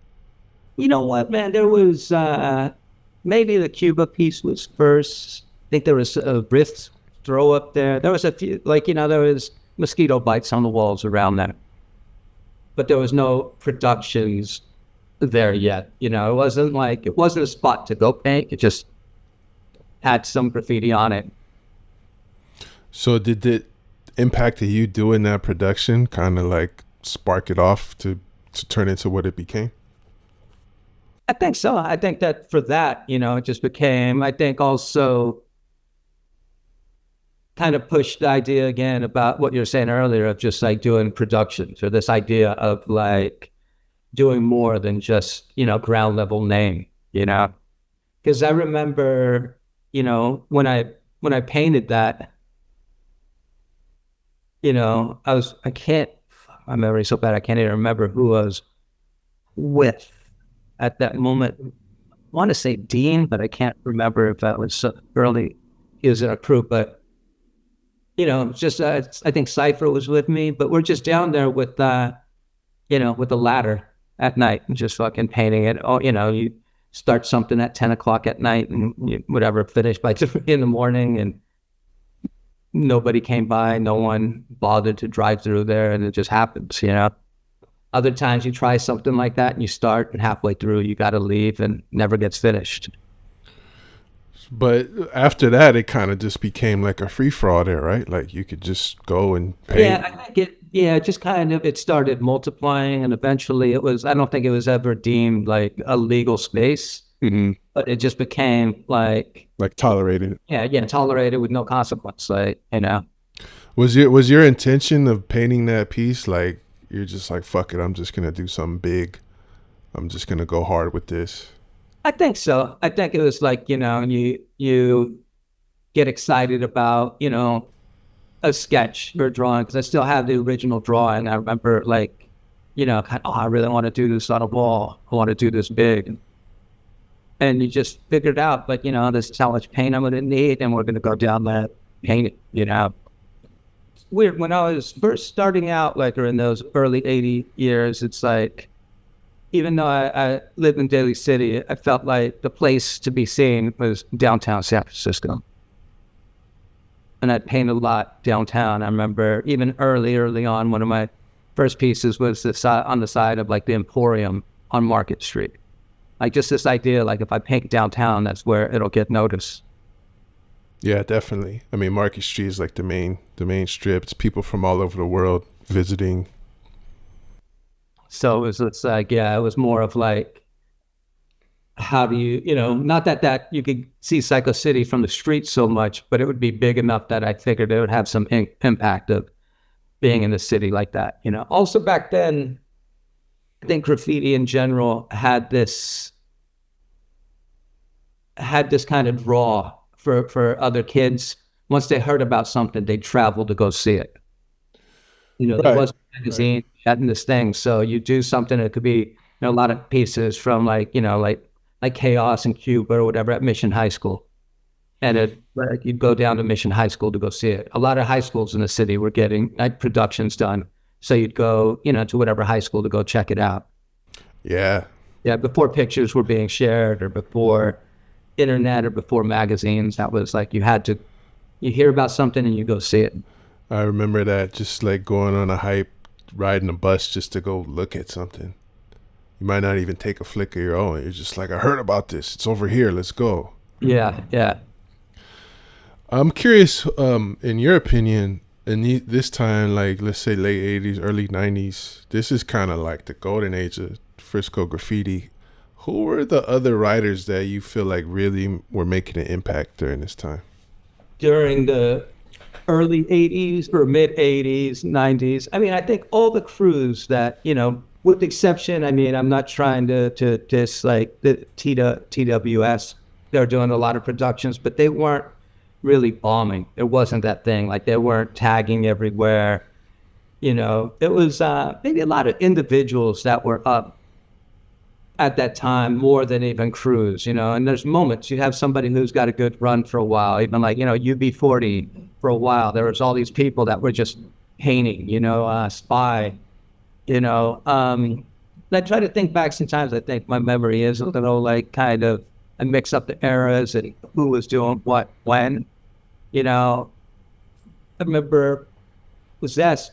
You know what, man? There was maybe the Qbert piece was first. I think there was a rift throw up there. There was a few, there was mosquito bites on the walls around that, but there was no productions there yet. It wasn't a spot to go paint. It just had some graffiti on it. So did it impact you doing that production kind of like spark it off to turn into what it became? I think so. I think that for that, it just became, I think also kind of pushed the idea again about what you were saying earlier of just like doing productions or this idea of like doing more than just, ground level name, because I remember, when I painted that, my memory's so bad, I can't even remember who I was with at that moment. I want to say Dean, but I can't remember if that was early. He was in a crew, but just I think Cypher was with me, but we're just down there with with the ladder at night and just fucking painting it. Oh, you start something at 10 o'clock at night and whatever, finish by 2 in the morning, and nobody came by, no one bothered to drive through there, and it just happens. Other times you try something like that and you start, and halfway through you got to leave and never gets finished. But after that, it kind of just became like a free for all there, right? Like you could just go and paint. Yeah, I think it just kind of, it started multiplying, and eventually I don't think it was ever deemed like a legal space, but it just became like tolerated. Yeah, tolerated with no consequence. Was your intention of painting that piece like you're just like, fuck it, I'm just gonna do something big, I'm just gonna go hard with this? I think so. I think it was like, you get excited about, a sketch or a drawing, because I still have the original drawing. I remember I really want to do this on a wall. I want to do this big. And you just figured out, this is how much paint I'm going to need, and we're going to go down that paint it, It's weird. When I was first starting out, or in those early 80 years, it's like, even though I lived in Daly City, I felt like the place to be seen was downtown San Francisco. And I'd paint a lot downtown. I remember even early on, one of my first pieces was on the side of the Emporium on Market Street. Just this idea, if I paint downtown, that's where it'll get noticed. Yeah, definitely. I mean, Market Street is like the main strip. It's people from all over the world visiting. So it was more of how do you, not that you could see Psycho City from the street so much, but it would be big enough that I figured it would have some impact of being in the city like that. Also back then, I think graffiti in general had this kind of draw for other kids. Once they heard about something, they'd travel to go see it. There was a magazine, had this thing. So you do something, it could be a lot of pieces from like Chaos and Qbert or whatever at Mission High School. And you'd go down to Mission High School to go see it. A lot of high schools in the city were getting night productions done. So you'd go, to whatever high school to go check it out. Yeah. Yeah, before pictures were being shared or before internet or before magazines, that was you hear about something and you go see it. I remember that, just going on a hype, riding a bus just to go look at something. You might not even take a flick of your own. You're just like, I heard about this. It's over here. Let's go. Yeah. I'm curious, in your opinion, And this time, like let's say late '80s, early '90s, this is kind of like the golden age of Frisco graffiti. Who were the other writers that you feel like really were making an impact during this time? During the early 80s or mid 80s, 90s. I mean, I think all the crews that, with the exception, I mean, I'm not trying to diss like the TWS. They're doing a lot of productions, but they weren't really bombing. It wasn't that thing. Like they weren't tagging everywhere. It was maybe a lot of individuals that were up at that time more than even crews, and there's moments you have somebody who's got a good run for a while, even like, UB40 for a while. There was all these people that were just painting, Spy, I try to think back sometimes. I think my memory is a little like kind of, I mix up the eras and who was doing what, when, I remember Zest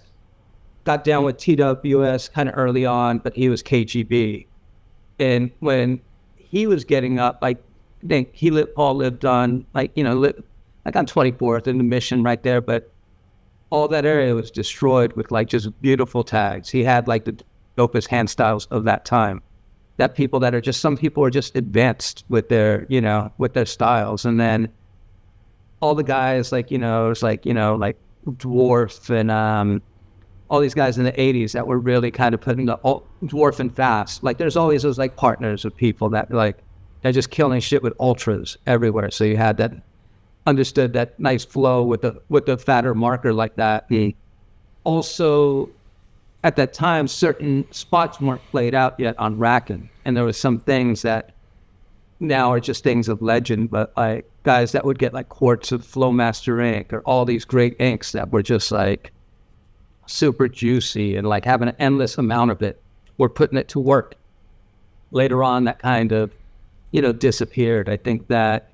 got down with TWS kind of early on, but he was KGB. And when he was getting up, like, I think Paul lived on, like, like on 24th in the Mission right there, but all that area was destroyed with like just beautiful tags. He had like the dopest hand styles of that time. That people that are just, some people are just advanced with their, with their styles. And then all the guys like, it's like, like Dwarf and all these guys in the 80s that were really kind of putting the Dwarf and Fast. Like there's always those like partners of people that like, they're just killing shit with ultras everywhere. So you had that, understood that nice flow with the fatter marker like that. Also, at that time, certain spots weren't played out yet on Rackin'. And there was some things that now are just things of legend, but like guys that would get like quarts of Flowmaster ink or all these great inks that were just like super juicy and like having an endless amount of it. We're putting it to work. Later on, that kind of, disappeared. I think that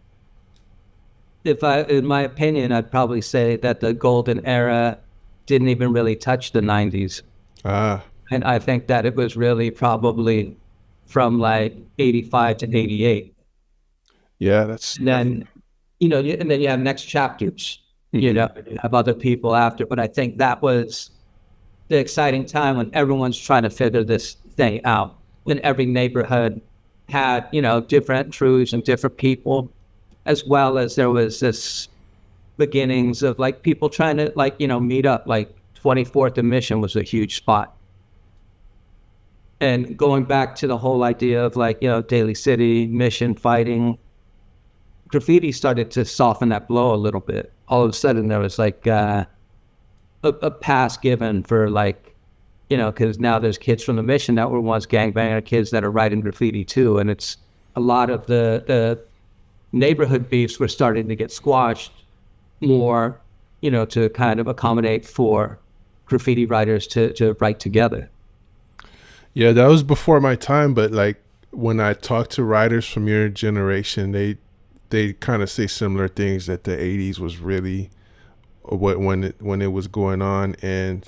in my opinion, I'd probably say that the golden era didn't even really touch the 90s. And I think that it was really probably from like 85 to 88. Yeah, that's. And then, and then you have next chapters, you have other people after. But I think that was the exciting time when everyone's trying to figure this thing out. When every neighborhood had, different crews and different people, as well as there was this beginnings of like people trying to like, meet up. Like 24th and Mission was a huge spot. And going back to the whole idea of like, Daly City, Mission fighting, graffiti started to soften that blow a little bit. All of a sudden there was like a pass given for like, because now there's kids from the Mission that were once gangbanger kids that are writing graffiti too. And it's a lot of the neighborhood beefs were starting to get squashed more, to kind of accommodate for graffiti writers to write together. Yeah, that was before my time, but like when I talk to writers from your generation, they kind of say similar things, that the 80s was really when it was going on. And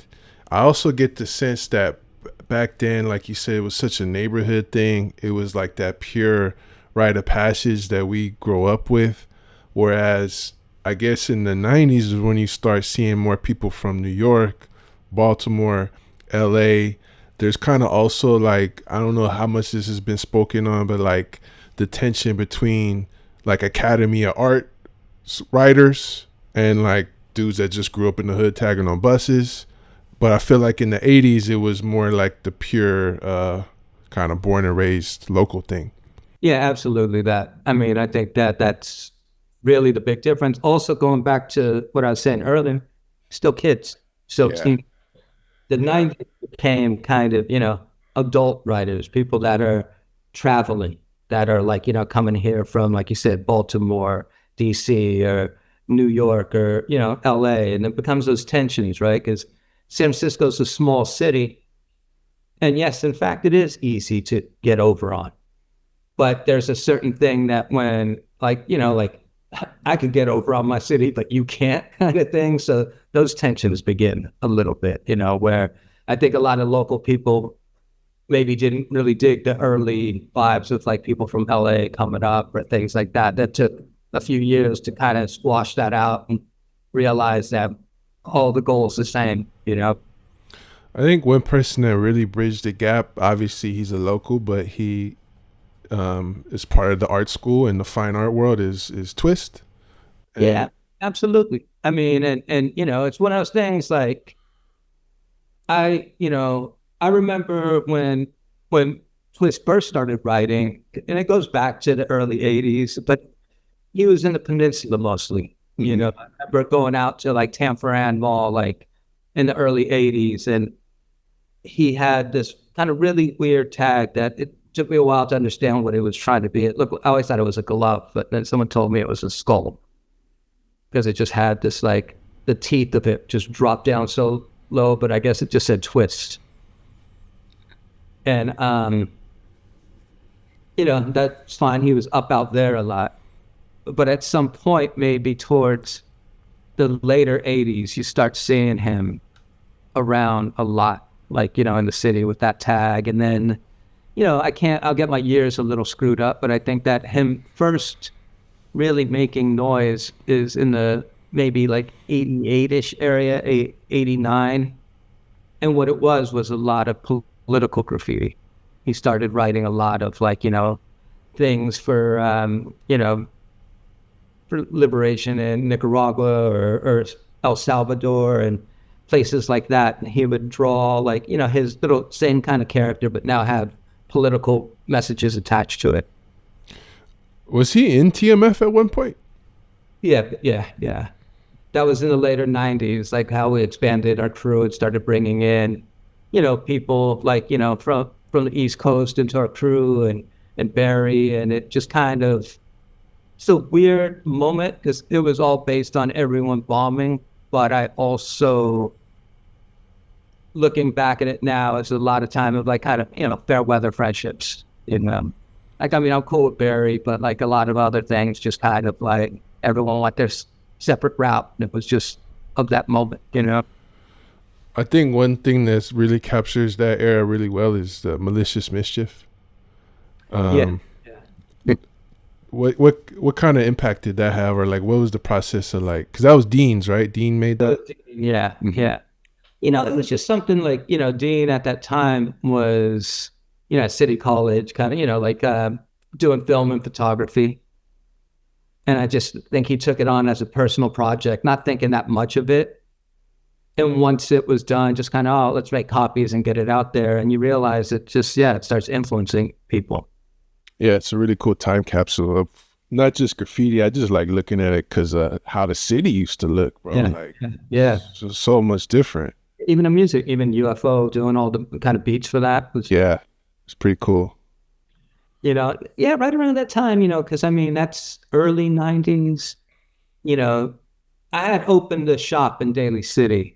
I also get the sense that back then, like you said, it was such a neighborhood thing. It was like that pure rite of passage that we grow up with. Whereas I guess in the 90s is when you start seeing more people from New York, Baltimore, LA. There's kind of also like, I don't know how much this has been spoken on, but like the tension between like Academy of Art writers and like dudes that just grew up in the hood tagging on buses. But I feel like in the 80s, it was more like the pure kind of born and raised local thing. Yeah, absolutely that. I mean, I think that's really the big difference. Also, going back to what I was saying earlier, still kids, still teen. The 90s became kind of, adult writers, people that are traveling, that are like, coming here from, like you said, Baltimore, DC, or New York, or, LA. And it becomes those tensions, right? Because San Francisco's a small city. And yes, in fact, it is easy to get over on. But there's a certain thing that when, like, like I could get over on my city, but you can't, kind of thing. So those tensions begin a little bit, where I think a lot of local people maybe didn't really dig the early vibes of like people from LA coming up or things like that. That took a few years to kind of squash that out and realize that all the goals the same, you know? I think one person that really bridged the gap, obviously he's a local, but he is part of the art school and the fine art world is Twist. Yeah, absolutely. I mean, and, you know, it's one of those things like, I remember when Twist first started writing, and it goes back to the early 80s, but he was in the peninsula mostly. You know, I remember going out to like Tanforan Mall, like in the early 80s, and he had this kind of really weird tag that it took me a while to understand what it was trying to be. It looked, I always thought it was a glove, but then someone told me it was a skull because it just had this like the teeth of it just dropped down so low, but I guess it just said Twist. And you know, that's fine. He was up out there a lot. But at some point, maybe towards the later 80s, you start seeing him around a lot, like, you know, in the city with that tag. And then, you know, I'll get my years a little screwed up, but I think that him first really making noise is in the maybe like 88-ish area, 89. And what it was a lot of political graffiti. He started writing a lot of like, you know, things for, you know, for liberation in Nicaragua or El Salvador and places like that. And he would draw like, you know, his little same kind of character, but now have political messages attached to it. Was he in TMF at one point? Yeah. That was in the later 90s, like how we expanded our crew and started bringing in, you know, people like, you know, from the East Coast into our crew and Barry. And it just kind of, it's a weird moment because it was all based on everyone bombing. But I also, looking back at it now, it's a lot of time of like kind of, you know, fair weather friendships. You know, like, I mean, I'm cool with Barry, but like a lot of other things just kind of like everyone went their separate route. And it was just of that moment, you know? I think one thing that's really captures that era really well is the Malicious Mischief. Yeah. What kind of impact did that have, or like what was the process of like? Because that was Dean's, right? Dean made that. Yeah. You know, it was just something like, you know, Dean at that time was, you know, at City College, kind of, you know, like doing film and photography. And I just think he took it on as a personal project, not thinking that much of it. And once it was done, just kind of, oh, let's make copies and get it out there. And you realize it just, it starts influencing people. Yeah, it's a really cool time capsule of not just graffiti. I just like looking at it because how the city used to look, bro. It's just so much different. Even the music, even UFO doing all the kind of beats for that. It's pretty cool. You know, right around that time, you know, because I mean, that's early 90s. You know, I had opened a shop in Daly City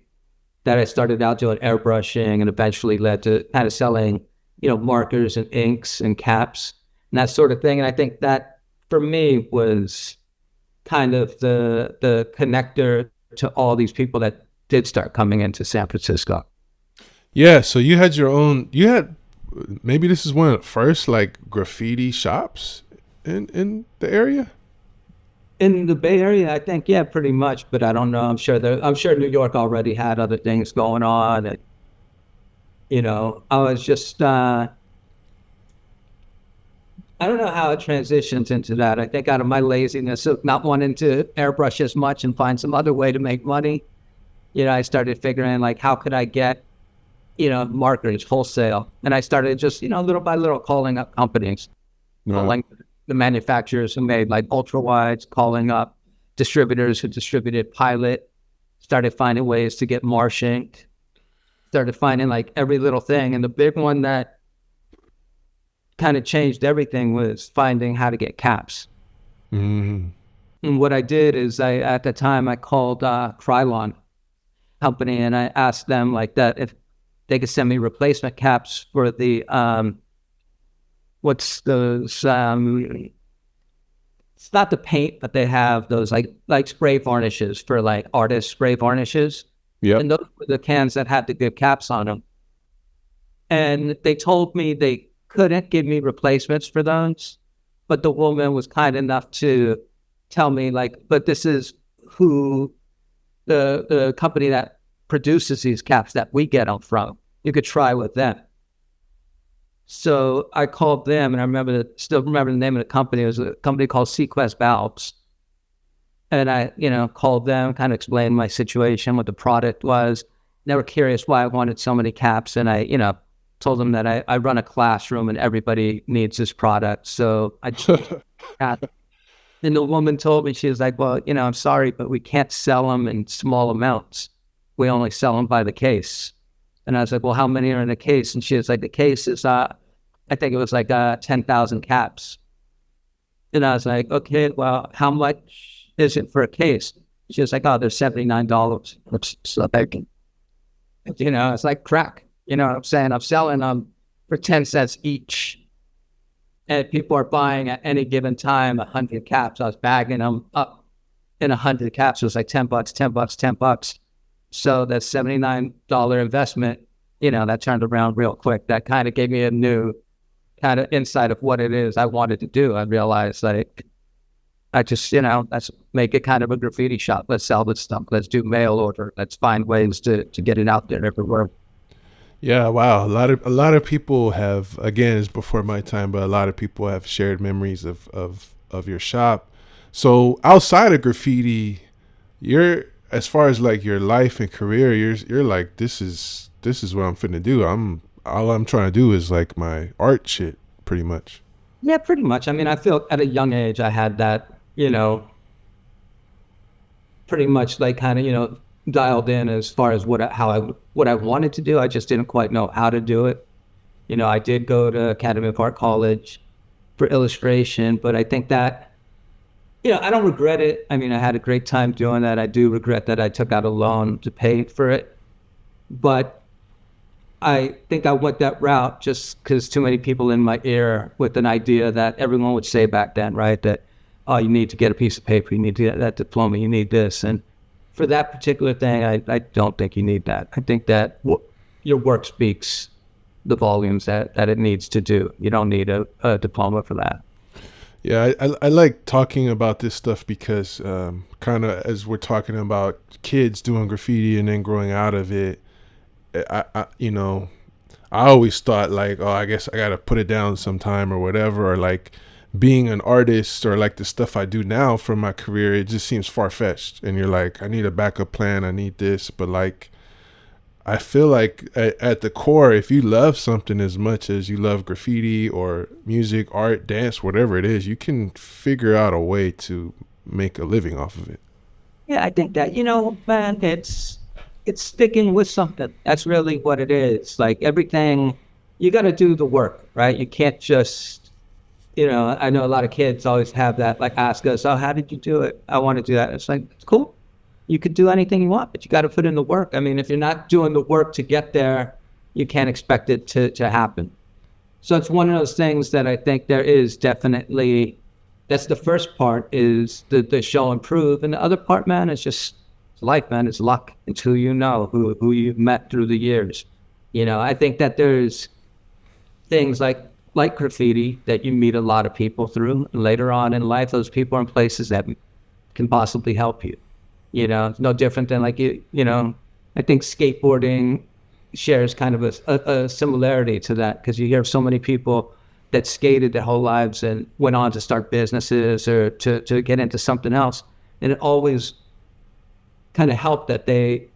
that I started out doing airbrushing and eventually led to kind of selling, you know, markers and inks and caps and that sort of thing. And I think that for me was kind of the connector to all these people that did start coming into San Francisco. Yeah, so you had maybe this is one of the first like graffiti shops in the area? In the Bay Area, I think, yeah, pretty much, but I don't know. I'm sure New York already had other things going on. And, you know, I was just, I don't know how it transitions into that. I think out of my laziness of not wanting to airbrush as much and find some other way to make money, you know, I started figuring like, how could I get, you know, markers wholesale? And I started just, you know, little by little calling up companies, calling the manufacturers who made like ultra wides, calling up distributors who distributed Pilot, started finding ways to get Marsh inked, started finding like every little thing. And the big one that kind of changed everything was finding how to get caps. Mm-hmm. And what I did is at the time I called Crayone company and I asked them like that if they could send me replacement caps for the what's those it's not the paint, but they have those like spray varnishes for like artist spray varnishes. Yeah. And those were the cans that had the good caps on them. And they told me they couldn't give me replacements for those, but the woman was kind enough to tell me like, but this is who the company that produces these caps that we get them from. You could try with them. So I called them, and still remember the name of the company. It was a company called Sequest Valves. And I, called them, kind of explained my situation, what the product was. They were curious why I wanted so many caps. And I, told them that I run a classroom and everybody needs this product. So I just, and the woman told me, she was like, well, I'm sorry, but we can't sell them in small amounts. We only sell them by the case. And I was like, well, how many are in a case? And she was like, the case is, I think it was like 10,000 caps. And I was like, okay, well, how much is it for a case? She was like, oh, they're $79. So it's like crack. You know what I'm saying? I'm selling them for 10 cents each. And people are buying at any given time 100 caps. I was bagging them up in 100 caps. It was like $10, $10. So that $79 investment, that turned around real quick. That kind of gave me a new kind of insight of what it is I wanted to do. I realized like, I just, let's make it kind of a graffiti shop. Let's sell this stuff. Let's do mail order. Let's find ways to get it out there everywhere. Yeah, wow. A lot of people have, again, it's before my time, but a lot of people have shared memories of your shop. So outside of graffiti, you're, as far as like your life and career, you're like, this is what I'm finna do. All I'm trying to do is like my art shit, pretty much. Yeah, pretty much. I mean, I feel at a young age I had that, pretty much like kind of, dialed in as far as what I wanted to do. I just didn't quite know how to do it. I did go to Academy of Art College for illustration, but I think that, I don't regret it. I mean, I had a great time doing that. I do regret that I took out a loan to pay for it, but I think I went that route just because too many people in my ear with an idea that everyone would say back then, right? That, oh, you need to get a piece of paper, you need to get that diploma, you need this. And for that particular thing, I don't think you need that. I think that your work speaks the volumes that it needs to do. You don't need a diploma for that. Yeah, I like talking about this stuff because kind of as we're talking about kids doing graffiti and then growing out of it, I always thought like, oh, I guess I got to put it down sometime or whatever, or like being an artist or like the stuff I do now from my career, it just seems far-fetched. And you're like, I need a backup plan, I need this. But like, I feel like at the core, if you love something as much as you love graffiti or music, art, dance, whatever it is, you can figure out a way to make a living off of it. Yeah, I think that, man, it's sticking with something. That's really what it is. Like everything, you got to do the work, right? You can't just, I know a lot of kids always have that, like ask us, oh, how did you do it? I want to do that. It's like, it's cool. You could do anything you want, but you got to put in the work. I mean, if you're not doing the work to get there, you can't expect it to happen. So it's one of those things that I think there is definitely, that's the first part is the show and prove. And the other part, man, is just life, man. It's luck. It's who you know, who you've met through the years. I think that there's things like graffiti that you meet a lot of people through. And later on in life, those people are in places that can possibly help you. It's no different than like, I think skateboarding shares kind of a similarity to that because you hear so many people that skated their whole lives and went on to start businesses or to get into something else. And it always kind of helped that they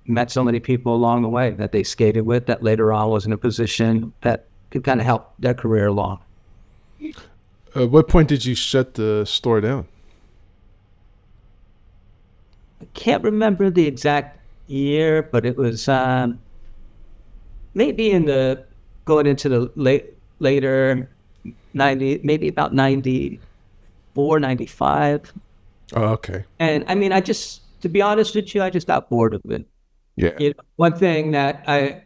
met so many people along the way that they skated with that later on was in a position that could kind of help their career along. At what point did you shut the store down? I can't remember the exact year, but it was maybe going into the later 90, maybe about 94, 95. Oh, okay. And I mean, to be honest with you, I just got bored of it. Yeah. One thing that I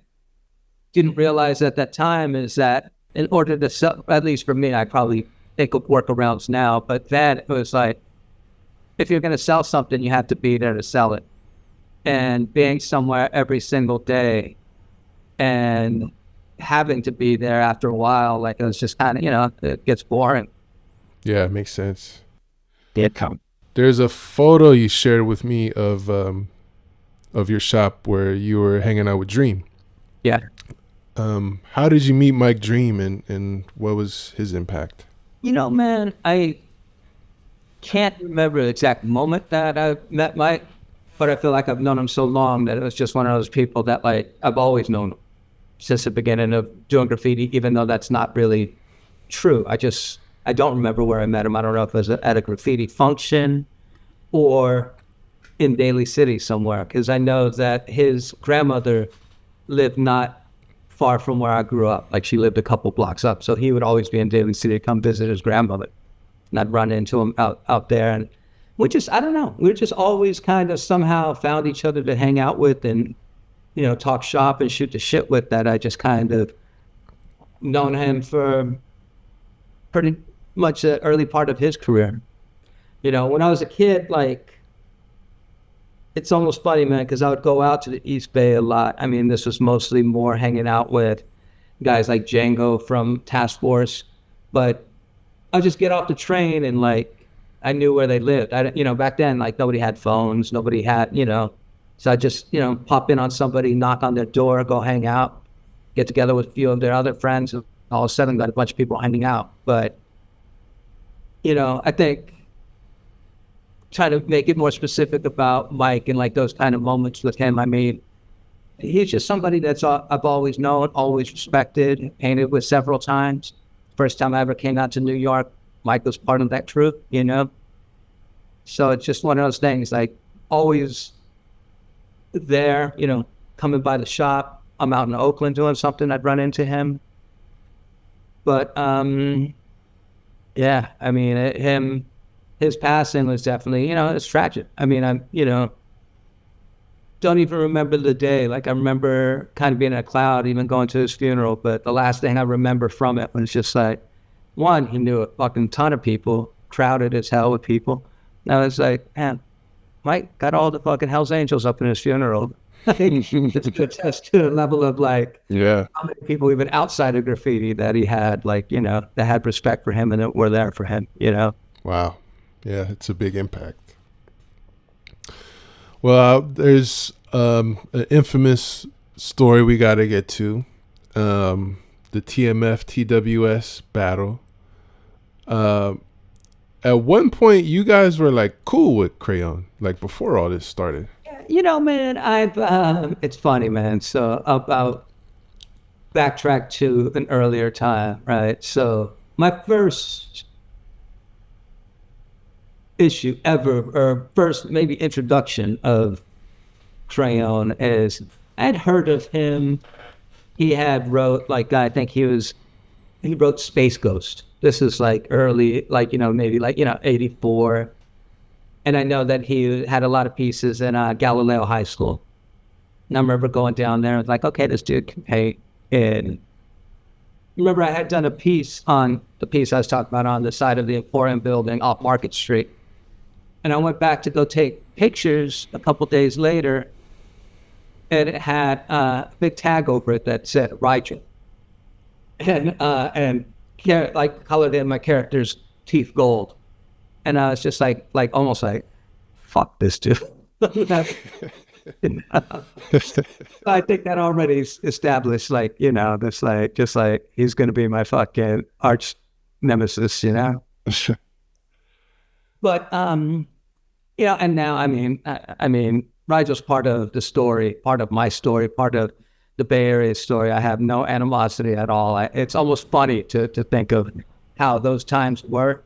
didn't realize at that time is that in order to sell, at least for me, I probably think of workarounds now, but then it was like, if you're going to sell something, you have to be there to sell it. And being somewhere every single day and having to be there after a while, like it was just kind of, it gets boring. Yeah, it makes sense. Did come. There's a photo you shared with me of of your shop where you were hanging out with Dream. Yeah. How did you meet Mike Dream, and what was his impact? You know, man, I can't remember the exact moment that I met Mike, but I feel like I've known him so long that it was just one of those people that, like, I've always known him since the beginning of doing graffiti, even though that's not really true. I don't remember where I met him. I don't know if it was at a graffiti function or in Daly City somewhere, because I know that his grandmother lived not far from where I grew up. Like, she lived a couple blocks up, so he would always be in Daly City to come visit his grandmother, and I'd run into him out there, and I don't know, we just always kind of somehow found each other to hang out with and, you know, talk shop and shoot the shit with. That I just kind of known him for pretty much the early part of his career. You know, when I was a kid, like, it's almost funny, man, because I would go out to the East Bay a lot. I mean, this was mostly more hanging out with guys like Django from Task Force, but I'd just get off the train and, like, I knew where they lived. Back then, like, nobody had phones, nobody had, so I just, pop in on somebody, knock on their door, go hang out, get together with a few of their other friends, and all of a sudden got a bunch of people hanging out. But, I think trying to make it more specific about Mike and, like, those kind of moments with him. I mean, he's just somebody that's I've always known, always respected, painted with several times. First time I ever came out to New York, Mike was part of that troupe, So it's just one of those things, like, always there, coming by the shop. I'm out in Oakland doing something, I'd run into him. But, yeah, I mean, his passing was definitely, it's tragic. I mean, don't even remember the day. Like, I remember kind of being in a cloud, even going to his funeral. But the last thing I remember from it was just like, one, he knew a fucking ton of people, crowded as hell with people. And I was like, man, Mike got all the fucking Hells Angels up in his funeral. I think it's a good test to the level of, like, yeah, how many people even outside of graffiti that he had, like, that had respect for him and that were there for him, Wow. Yeah, it's a big impact. Well, there's an infamous story we got to get to, the TMF TWS battle. At one point, you guys were, like, cool with Crayone, like, before all this started. Man, it's funny, man. So I'll backtrack to an earlier time, right? So my first issue ever, or first maybe introduction of Crayone, is I had heard of him. He had wrote, like, I think he wrote Space Ghost. This is, like, early, like, maybe, like, 84. And I know that he had a lot of pieces in Galileo High School. And I remember going down there and, like, okay, this dude can paint. And remember, I had done a piece on the piece I was talking about on the side of the Emporium building off Market Street. And I went back to go take pictures a couple days later, and it had a big tag over it that said Rigel. And like, colored in my character's teeth gold. And I was just like almost like, fuck this dude. I think that already established, like, this, like, just like, he's going to be my fucking arch nemesis, But, and now, I mean, Rigel's part of the story, part of my story, part of the Bay Area story. I have no animosity at all. It's almost funny to think of how those times were.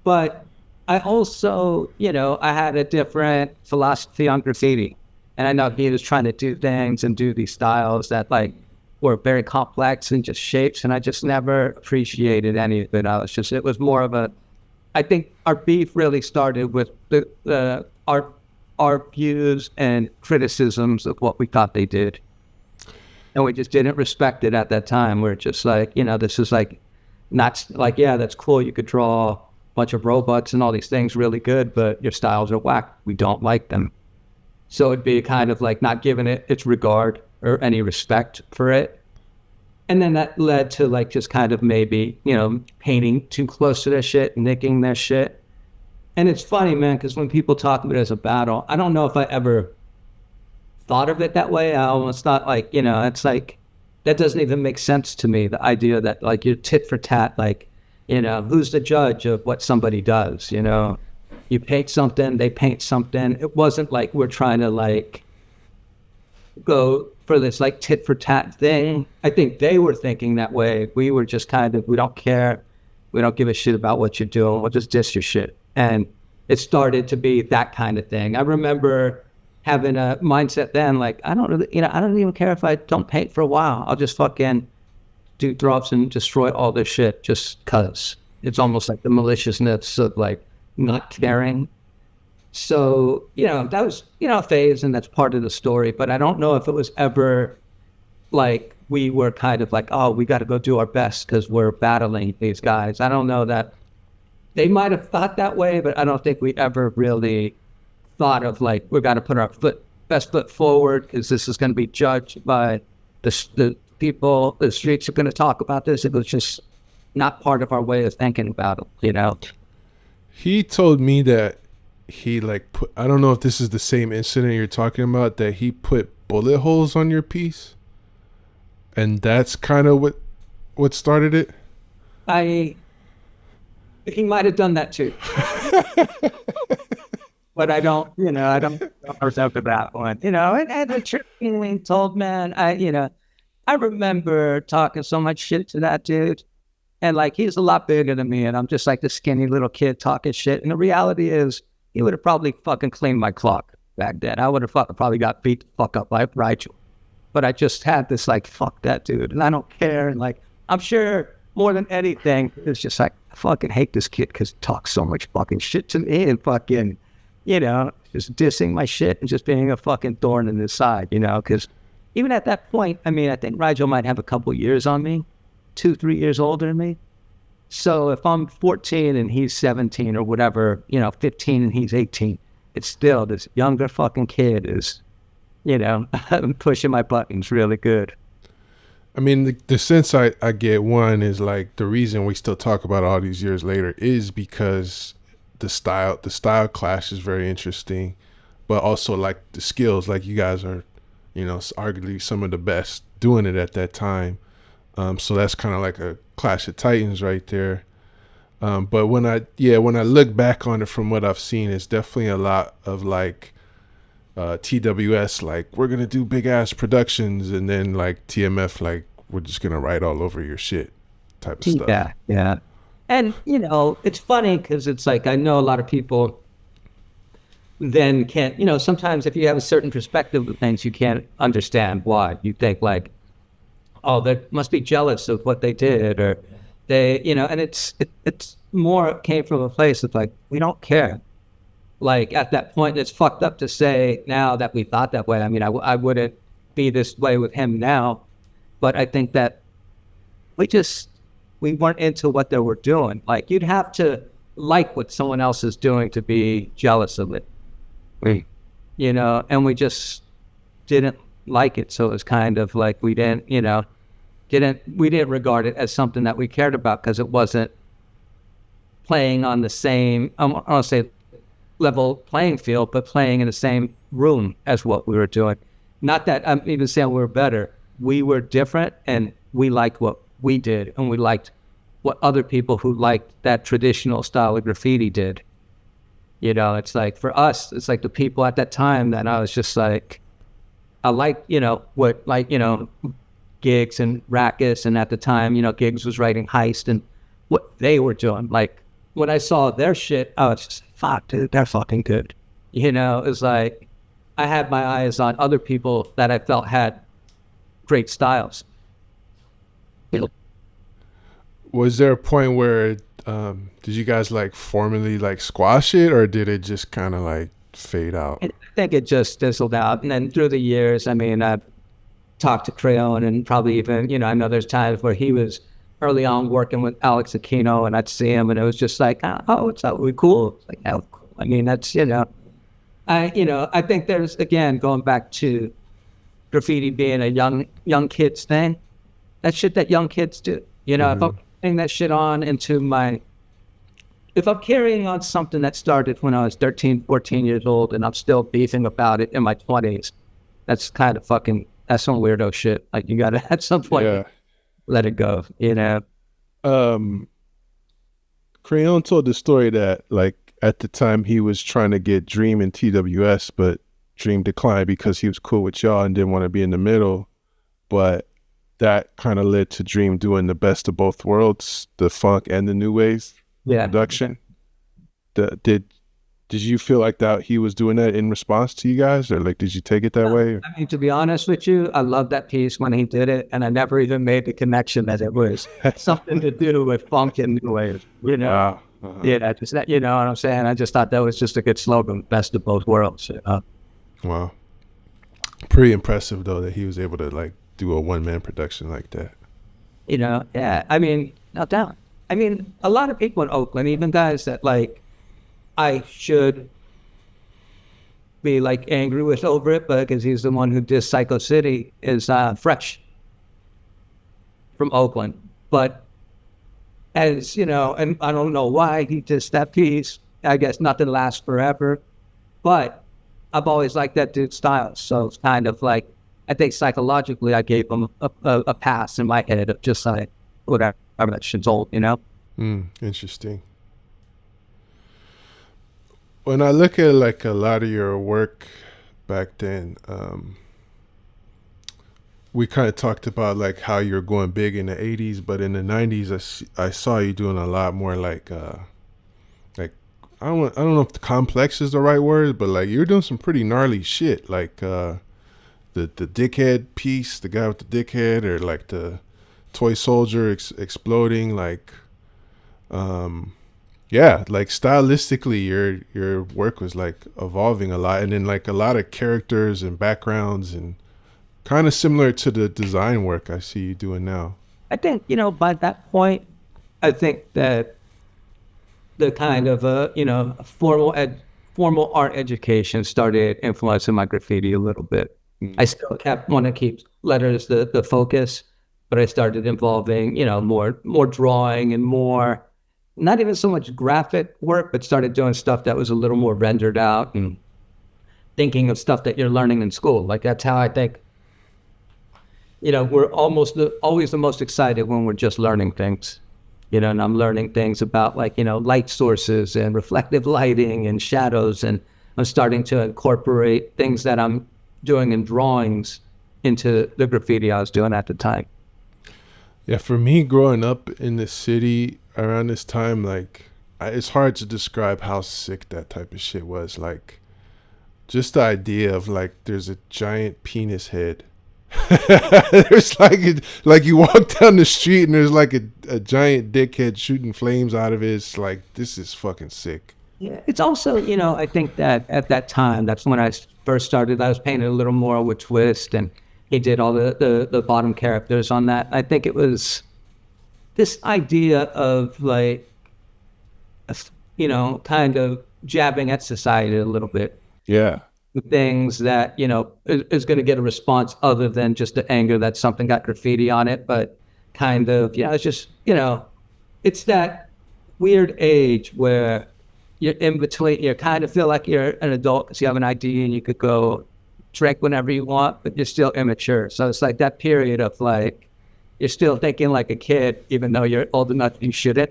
But I also, I had a different philosophy on graffiti. And I know he was trying to do things and do these styles that, like, were very complex and just shapes. And I just never appreciated any of it. It was more of I think our beef really started with our views and criticisms of what we thought they did. And we just didn't respect it at that time. We're just like, this is, like, not like, yeah, that's cool. You could draw bunch of robots and all these things really good, but your styles are whack. We don't like them. So it'd be kind of like not giving it its regard or any respect for it. And then that led to, like, just kind of maybe, painting too close to their shit, nicking their shit. And it's funny, man, because when people talk about it as a battle, I don't know if I ever thought of it that way. I almost thought like, it's like, that doesn't even make sense to me. The idea that like you're tit for tat, like, who's the judge of what somebody does, You paint something, they paint something. It wasn't like we're trying to like go for this like tit for tat thing. I think they were thinking that way. We were just kind of, we don't care. We don't give a shit about what you're doing. We'll just diss your shit. And it started to be that kind of thing. I remember having a mindset then, like, I don't really, I don't even care if I don't paint for a while. I'll just fucking do drops and destroy all this shit just cause. It's almost like the maliciousness of like not caring. So, that was, a phase, and that's part of the story. But I don't know if it was ever like we were kind of like, oh, we got to go do our best because we're battling these guys. I don't know that they might have thought that way, but I don't think we ever really thought of like, we got to put our best foot forward because this is going to be judged by the people, the streets are going to talk about this. It was just not part of our way of thinking about it, He told me that he like put, I don't know if this is the same incident you're talking about, that he put bullet holes on your piece, and that's kind of what started it. He might have done that too. But I don't remember that one, and the truth being told, man, I remember talking so much shit to that dude, and like, he's a lot bigger than me, and I'm just like the skinny little kid talking shit. And the reality is, he would have probably fucking cleaned my clock back then. I would have probably got beat the fuck up by Rigel. But I just had this like, fuck that dude, and I don't care. And like, I'm sure more than anything, it's just like, I fucking hate this kid because he talks so much fucking shit to me and fucking, just dissing my shit and just being a fucking thorn in his side, because even at that point, I mean, I think Rigel might have a couple years on me, 2-3 years older than me. So if I'm 14 and he's 17 or whatever, 15 and he's 18, it's still this younger fucking kid is, pushing my buttons really good. I mean, the sense I get, one, is like the reason we still talk about it all these years later is because the style clash is very interesting, but also like the skills, like you guys are, arguably some of the best doing it at that time. So that's kind of like a clash of titans right there. But when I look back on it from what I've seen, it's definitely a lot of like TWS, like, we're going to do big ass productions, and then like TMF, like, we're just going to write all over your shit type of stuff. Yeah. And, it's funny because it's like, I know a lot of people then can't, sometimes if you have a certain perspective of things, you can't understand why. You think like, oh, they must be jealous of what they did, or they, and it's more came from a place of like, we don't care. Like at that point, it's fucked up to say now that we thought that way. I mean, I wouldn't be this way with him now, but I think that we weren't into what they were doing. Like, you'd have to like what someone else is doing to be jealous of it. And we just didn't like it. So it was kind of like we didn't regard it as something that we cared about because it wasn't playing on the same, I don't want to say level playing field, but playing in the same room as what we were doing. Not that I'm even saying we were better. We were different, and we liked what we did, and we liked what other people who liked that traditional style of graffiti did. It's like, for us, it's like the people at that time that I was just like, I liked, what, like, Gigs and Rackus, and at the time, Gigs was writing Heist and what they were doing. Like, when I saw their shit, I was just like, fuck, dude, they're fucking good. It was like, I had my eyes on other people that I felt had great styles. Was there a point where, did you guys like formally like squash it, or did it just kind of like fade out? I think it just fizzled out. And then through the years, I mean, I've talked to Crayone, and probably even, I know there's times where he was early on working with Alex Aquino, and I'd see him, and it was just like, oh, what's up? We cool? It's like, oh, cool. I mean, that's, I think there's, again, going back to graffiti being a young kids thing, that's shit that young kids do. If I'm putting that shit on if I'm carrying on something that started when I was 13, 14 years old, and I'm still beefing about it in my 20s, that's kind of fucking, that's some weirdo shit. Like you gotta at some point let it go, you know? Crayone told the story that like at the time he was trying to get Dream and TWS, but Dream declined because he was cool with y'all and didn't want to be in the middle. But that kind of led to Dream doing the best of both worlds, the funk and the new wave production. Did you feel like that he was doing that in response to you guys, or like did you take it that way? I mean, to be honest with you, I love that piece when he did it, and I never even made the connection that it was something to do with funk and new wave. You know, yeah, just that. You know what I'm saying? I just thought that was just a good slogan, "Best of both worlds." You know? Wow, pretty impressive though that he was able to like do a one-man production like that. You know, yeah. I mean, no doubt. I mean, a lot of people in Oakland, even guys that like I should be like angry with over it, but because he's the one who did Psycho City, is Fresh from Oakland. But as you know, and I don't know why he did that piece. I guess nothing lasts forever, but I've always liked that dude's style. So it's kind of like, I think psychologically I gave him a pass in my head of just like, whatever, that shit's old, you know? Interesting. When I look at like a lot of your work back then, we kind of talked about like how you're going big in the 80s, but in the 90s, I saw you doing a lot more like I don't know if the complex is the right word, but like you're doing some pretty gnarly shit, like the dickhead piece, the guy with the dickhead, or like the toy soldier exploding, like yeah, like stylistically your work was like evolving a lot, and then like a lot of characters and backgrounds, and kind of similar to the design work I see you doing now. I think, you know, by that point, I think that the kind of formal art education started influencing my graffiti a little bit. I still want to keep letters the focus, but I started involving, you know, more drawing and more, not even so much graphic work, but started doing stuff that was a little more rendered out and thinking of stuff that you're learning in school. Like that's how I think, you know, we're always the most excited when we're just learning things, you know, and I'm learning things about like, you know, light sources and reflective lighting and shadows. And I'm starting to incorporate things that I'm doing in drawings into the graffiti I was doing at the time. Yeah, for me growing up in the city around this time, like it's hard to describe how sick that type of shit was. Like just the idea of like there's a giant penis head. There's like you walk down the street and there's like a giant dickhead shooting flames out of it. It's like, this is fucking sick. Yeah, it's also, you know, I think that at that time, that's when I first started. I was painting a little more with Twist, and he did all the bottom characters on that. I think it was this idea of like, you know, kind of jabbing at society a little bit. Yeah. Things that, you know, is going to get a response other than just the anger that something got graffiti on it, but kind of, you know, it's just, you know, it's that weird age where you're in between, you kind of feel like you're an adult because you have an ID and you could go drink whenever you want, but you're still immature. So it's like that period of like, you're still thinking like a kid, even though you're old enough you shouldn't.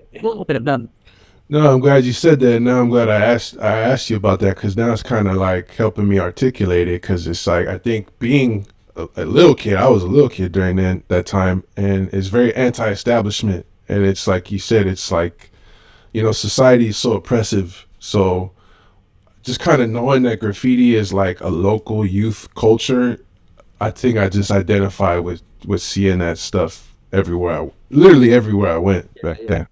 No, I'm glad you said that. Now I'm glad I asked you about that, because now it's kind of like helping me articulate it, because it's like, I think being a little kid, I was a little kid during that time, and it's very anti-establishment. And it's like you said, it's like, you know, society is so oppressive. So just kind of knowing that graffiti is like a local youth culture, I think I just identify with seeing that stuff literally everywhere I went back then.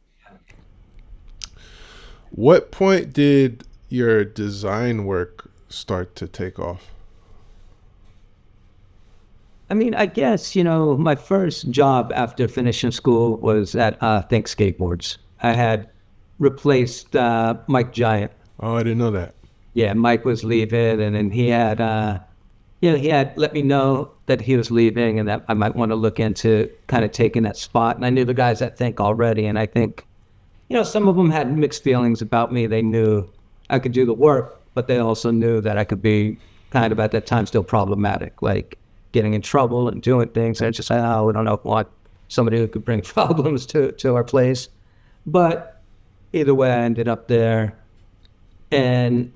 What point did your design work start to take off? I mean, I guess, you know, my first job after finishing school was at Think Skateboards. I had replaced Mike Giant. Oh, I didn't know that. Yeah, Mike was leaving, and then he had, you know, he had let me know that he was leaving and that I might want to look into kind of taking that spot. And I knew the guys at Think already, and I think, you know, some of them had mixed feelings about me. They knew I could do the work, but they also knew that I could be kind of at that time still problematic, like getting in trouble and doing things. And it's just like, oh, we don't know, want somebody who could bring problems to our place. But either way, I ended up there. And,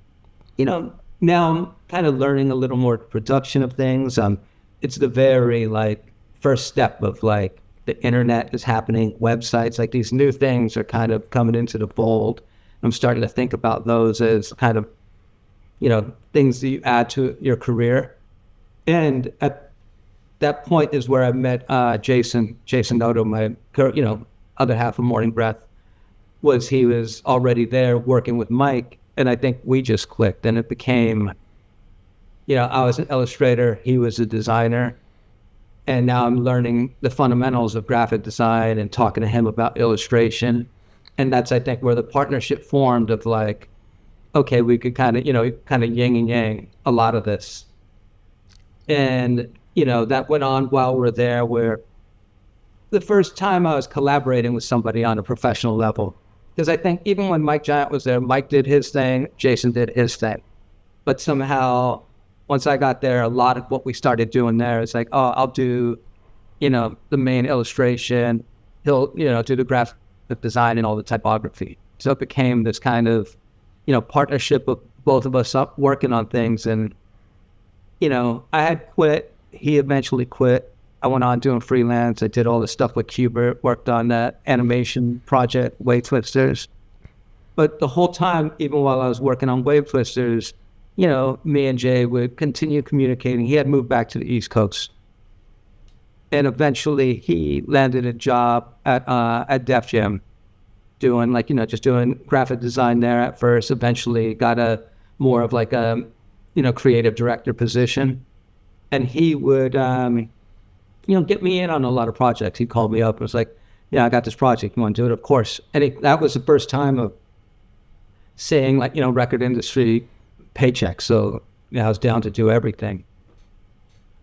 now I'm kind of learning a little more production of things. It's the very like first step of like the internet is happening, websites, like these new things are kind of coming into the fold. I'm starting to think about those as kind of, things that you add to your career. And at that point is where I met Jason Noto, my, other half of Morning Breath. He was already there working with Mike, and I think we just clicked, and it became, I was an illustrator, he was a designer, and now I'm learning the fundamentals of graphic design and talking to him about illustration. And that's, I think, where the partnership formed of like, okay, we could kind of yin and yang a lot of this. And, that went on while we're there, where the first time I was collaborating with somebody on a professional level. Because I think even when Mike Giant was there, Mike did his thing, Jason did his thing. But somehow, once I got there, a lot of what we started doing there is like, oh, I'll do, the main illustration. He'll, do the graphic design and all the typography. So it became this kind of, partnership of both of us up working on things. And, I had quit. He eventually quit. I went on doing freelance. I did all the stuff with Qbert, worked on that animation project, Wave Twisters. But the whole time, even while I was working on Wave Twisters, me and Jay would continue communicating. He had moved back to the East Coast. And eventually he landed a job at Def Jam doing just doing graphic design there at first. Eventually got a more of like a, creative director position. And he would, get me in on a lot of projects. He called me up and was like, yeah, I got this project. You want to do it? Of course. And that was the first time of seeing record industry paychecks. So I was down to do everything.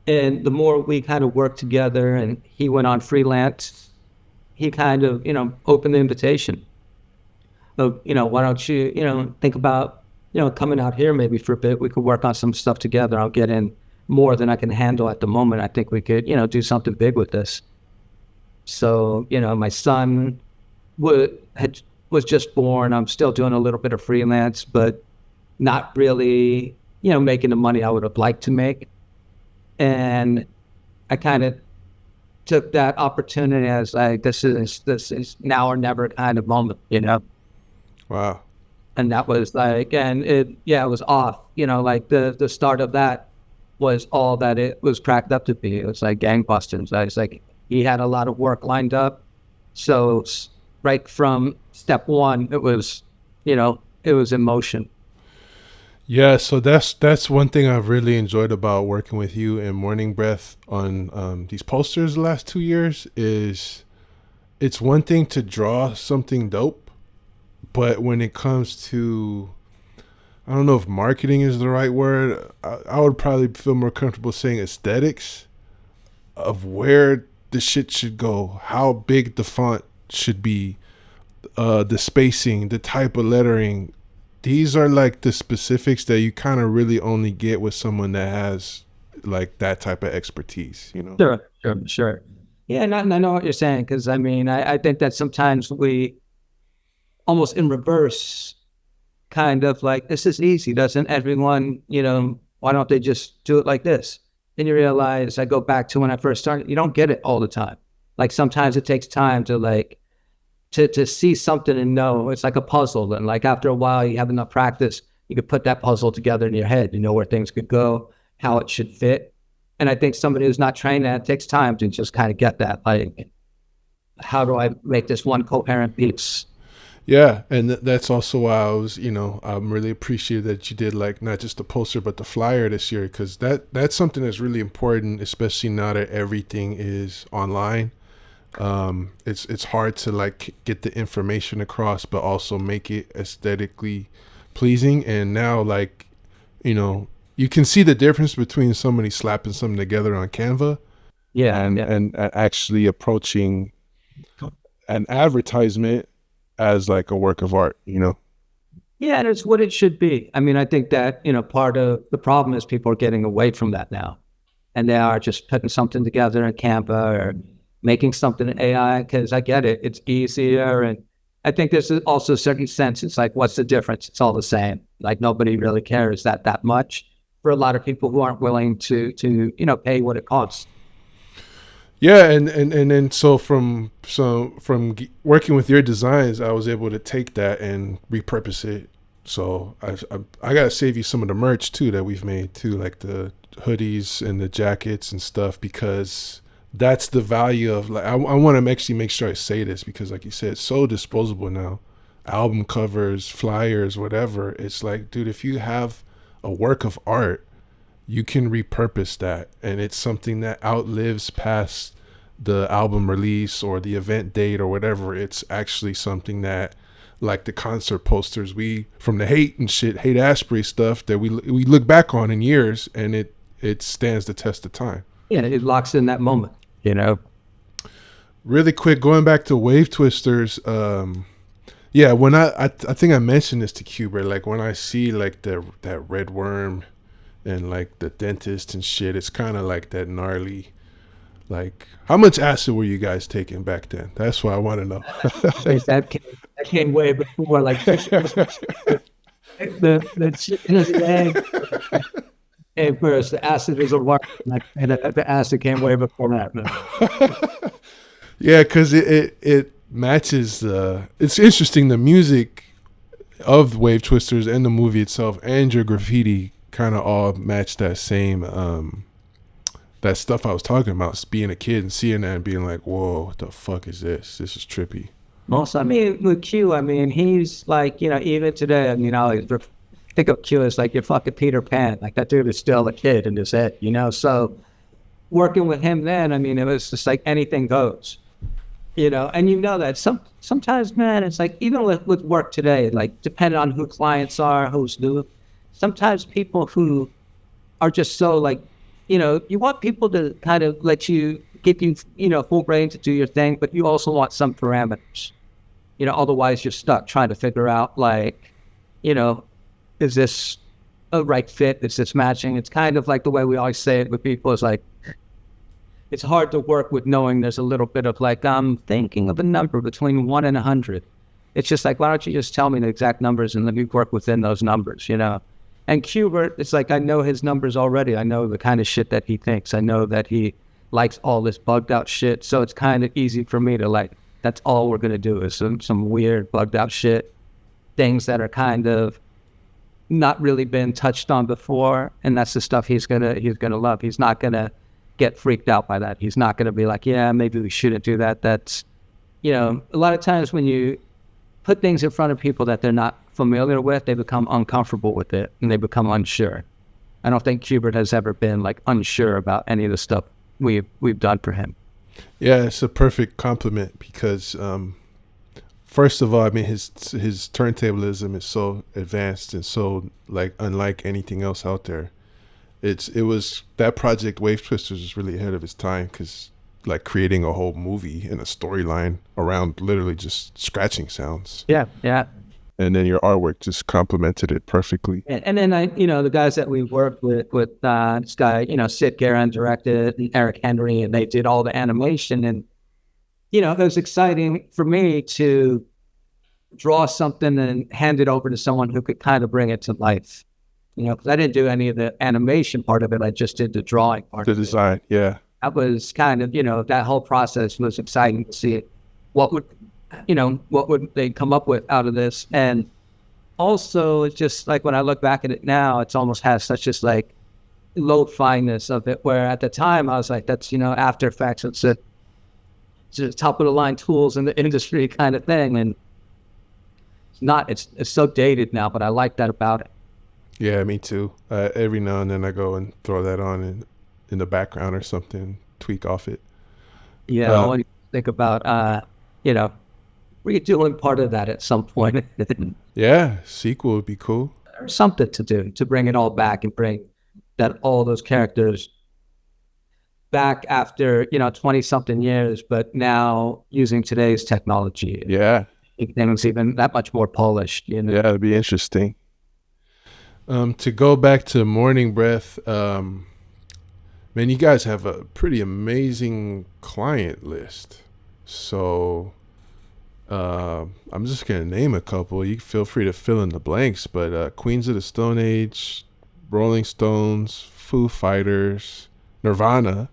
And the more we kind of worked together and he went on freelance, he kind of, opened the invitation of, why don't you, think about, coming out here maybe for a bit. We could work on some stuff together. I'll get in more than I can handle at the moment. I think we could, do something big with this. So, my son was just born. I'm still doing a little bit of freelance, but not really, making the money I would have liked to make. And I kind of took that opportunity as like, this is now or never kind of moment, Wow. And that was like, and it was off, like the start of that was all that it was cracked up to be. It was like gangbusters. I was like, he had a lot of work lined up. So right from step one, it was in motion. Yeah, so that's one thing I've really enjoyed about working with you and Morning Breath on these posters the last 2 years is it's one thing to draw something dope, but when it comes to, I don't know if marketing is the right word, I would probably feel more comfortable saying aesthetics of where the shit should go, how big the font should be, the spacing, the type of lettering. These are like the specifics that you kind of really only get with someone that has like that type of expertise, Sure. Yeah, and I know what you're saying, because I think that sometimes we almost in reverse kind of like, this is easy, doesn't everyone, why don't they just do it like this? Then you realize, I go back to when I first started, you don't get it all the time. Like sometimes it takes time to like, to see something and know. It's like a puzzle. And like after a while, you have enough practice, you could put that puzzle together in your head. You know where things could go, how it should fit. And I think somebody who's not trained that, it takes time to just kind of get that. Like, how do I make this one coherent piece? Yeah, and that's also why I was, I'm really appreciative that you did like not just the poster but the flyer this year, because that's something that's really important, especially now that everything is online. It's hard to like get the information across, but also make it aesthetically pleasing. And now, like, you can see the difference between somebody slapping something together on Canva, and actually approaching an advertisement as like a work of art. Yeah, and it's what it should be. I mean, I think that, part of the problem is people are getting away from that now. And they are just putting something together in Canva or making something in AI, because I get it. It's easier. And I think there's also a certain sense. It's like, what's the difference? It's all the same. Like nobody really cares that much for a lot of people who aren't willing to pay what it costs. Yeah, and then working with your designs, I was able to take that and repurpose it. So I gotta save you some of the merch too that we've made too, like the hoodies and the jackets and stuff, because that's the value of, like, I want to actually make sure I say this, because like you said, it's so disposable now. Album covers, flyers, whatever. It's like, dude, if you have a work of art, you can repurpose that, and it's something that outlives past the album release or the event date or whatever. It's actually something that, like the concert posters, we from the hate Ashbury stuff, that we look back on in years, and it stands the test of time. Yeah, it locks in that moment. Really quick, going back to Wave Twisters, yeah, when I think I mentioned this to Qbert, like when I see like that red worm and like the dentist and shit, it's kind of like that gnarly. Like, how much acid were you guys taking back then? That's what I want to know. That came way before, like the shit in his egg. And first, the acid is a lot, and the acid came way before that. Man. Yeah, because it matches. It's interesting, the music of Wave Twisters and the movie itself and your graffiti kind of all match that same that stuff I was talking about, being a kid and seeing that and being like, whoa, what the fuck is this? This is trippy. Also, I mean, with Q, I mean, he's like, even today, I mean, I always think of Q as like your fucking Peter Pan. Like that dude is still a kid in his head. So working with him then, I mean, it was just like anything goes. And that sometimes, man, it's like, even with work today, like depending on who clients are, who's new, sometimes people who are just so like, you want people to kind of let you, give you, full reign to do your thing, but you also want some parameters. Otherwise you're stuck trying to figure out like, is this a right fit? Is this matching? It's kind of like the way we always say it with people is like, it's hard to work with knowing there's a little bit of like, I'm thinking of a number between 1 and 100. It's just like, why don't you just tell me the exact numbers and let me work within those numbers, And Qbert, it's like, I know his numbers already. I know the kind of shit that he thinks. I know that he likes all this bugged out shit. So it's kind of easy for me to like, that's all we're going to do is some weird bugged out shit, things that are kind of not really been touched on before. And that's the stuff he's going to love. He's not going to get freaked out by that. He's not going to be like, yeah, maybe we shouldn't do that. That's, a lot of times when you put things in front of people that they're not familiar with, they become uncomfortable with it and they become unsure. I don't think Qbert has ever been like unsure about any of the stuff we've done for him. Yeah, it's a perfect compliment because first of all, I mean his turntablism is so advanced and so like unlike anything else out there. It was that project Wave Twisters was really ahead of its time, because like creating a whole movie and a storyline around literally just scratching sounds. Yeah. And then your artwork just complemented it perfectly. And then the guys that we worked with this guy, Sid Guerin directed, and Eric Henry, and they did all the animation. And, it was exciting for me to draw something and hand it over to someone who could kind of bring it to life. Because I didn't do any of the animation part of it. I just did the drawing part. The design, yeah. That was kind of, that whole process was exciting to see what would they come up with out of this. And also, it's just like when I look back at it now, it's almost has such just like low fineness of it, where at the time I was like, that's, After Effects, it's a top of the line tools in the industry kind of thing. And it's so dated now, but I like that about it. Yeah, me too. Every now and then I go and throw that on in the background or something, tweak off it. Yeah, I want to think about, redoing part of that at some point. Yeah, sequel would be cool. Or something to do to bring it all back and bring all those characters back after 20 something years, but now using today's technology. Yeah, make things even that much more polished, you know. Yeah, it'd be interesting. To go back to Morning Breath, man, you guys have a pretty amazing client list. So I'm just gonna name a couple. You feel free to fill in the blanks, but Queens of the Stone Age, Rolling Stones, Foo Fighters, Nirvana.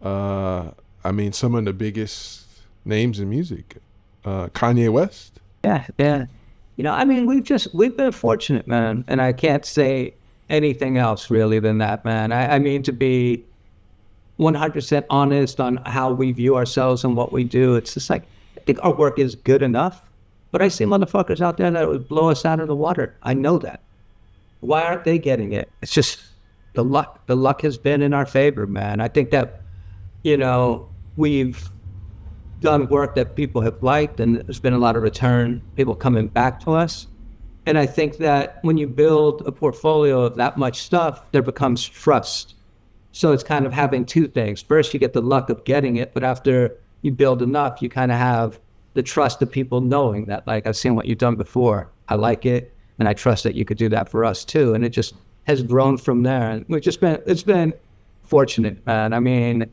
I mean, some of the biggest names in music. Kanye West. Yeah, yeah. You know, I mean, we've been fortunate, man, and I can't say anything else really than that, man. I mean, to be 100% honest on how we view ourselves and what we do, it's just like, I think our work is good enough, but I see motherfuckers out there that would blow us out of the water. I know that. Why aren't they getting it? It's just the luck. The luck has been in our favor, man. I think that, you know, we've done work that people have liked, and there's been a lot of return, people coming back to us. And I think that when you build a portfolio of that much stuff, there becomes trust. So it's kind of having two things. First, you get the luck of getting it, but after you build enough, you kind of have the trust of people knowing that, like, I've seen what you've done before. I like it, and I trust that you could do that for us too. And it just has grown from there. And it's been fortunate, man. I mean,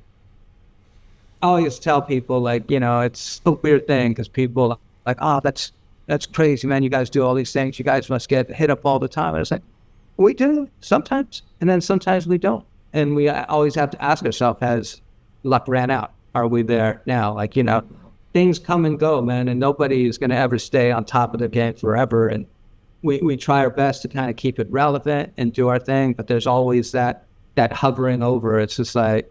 I always tell people, like, you know, it's a weird thing because people are like, oh, that's crazy, man. You guys do all these things. You guys must get hit up all the time. And it's like, we do sometimes, and then sometimes we don't. And we always have to ask ourselves, has luck ran out? Are we there now? Like, you know, things come and go, man, and nobody is going to ever stay on top of the game forever. And we try our best to kind of keep it relevant and do our thing, but there's always that hovering over. It's just like,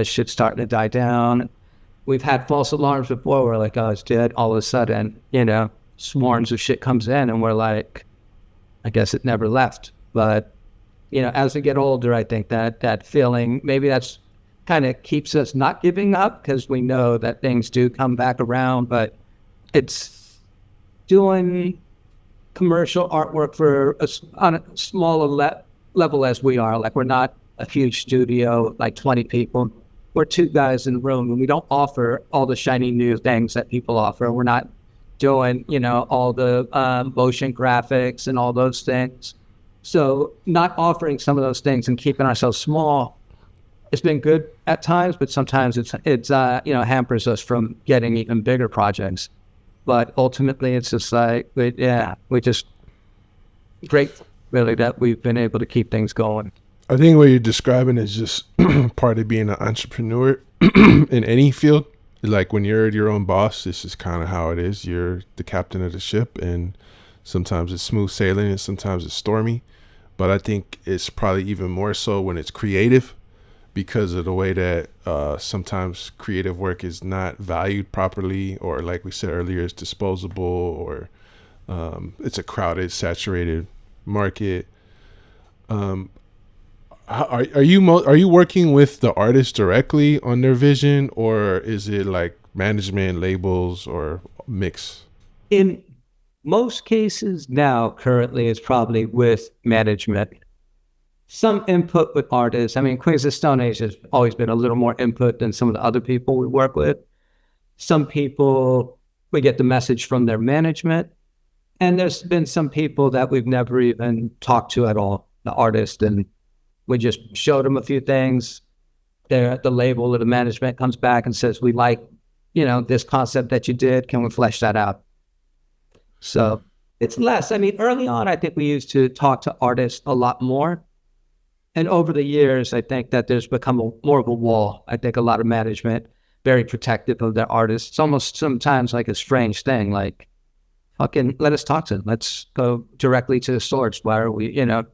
shit's starting to die down. We've had false alarms before. We're like, oh, it's dead. All of a sudden, you know, swarms of shit comes in, and we're like, I guess it never left. But, you know, as we get older, I think that feeling, maybe that's kind of keeps us not giving up, because we know that things do come back around. But it's doing commercial artwork on a smaller level as we are. Like, we're not a huge studio, like 20 people. We're two guys in the room, and we don't offer all the shiny new things that people offer. We're not doing, you know, all the motion graphics and all those things. So not offering some of those things and keeping ourselves small, it's been good at times, but sometimes it's you know, hampers us from getting even bigger projects. But ultimately, it's just like, we just grateful, really, that we've been able to keep things going. I think what you're describing is just part of being an entrepreneur in any field. Like, when you're your own boss, this is kind of how it is. You're the captain of the ship, and sometimes it's smooth sailing and sometimes it's stormy. But I think it's probably even more so when it's creative, because of the way that sometimes creative work is not valued properly, or, like we said earlier, it's disposable, or it's a crowded, saturated market. Are you working with the artists directly on their vision, or is it like management, labels, or mix? In most cases now, currently, it's probably with management. Some input with artists. I mean, Queens of Stone Age has always been a little more input than some of the other people we work with. Some people, we get the message from their management. And there's been some people that we've never even talked to at all, the artist, and we just showed them a few things. The label or the management comes back and says, we like, you know, this concept that you did. Can we flesh that out? So it's less. I mean, early on, I think we used to talk to artists a lot more. And over the years, I think that there's become more of a wall. I think a lot of management, very protective of their artists. It's almost sometimes like a strange thing, like, fucking let us talk to them. Let's go directly to the source. Why are we, you know?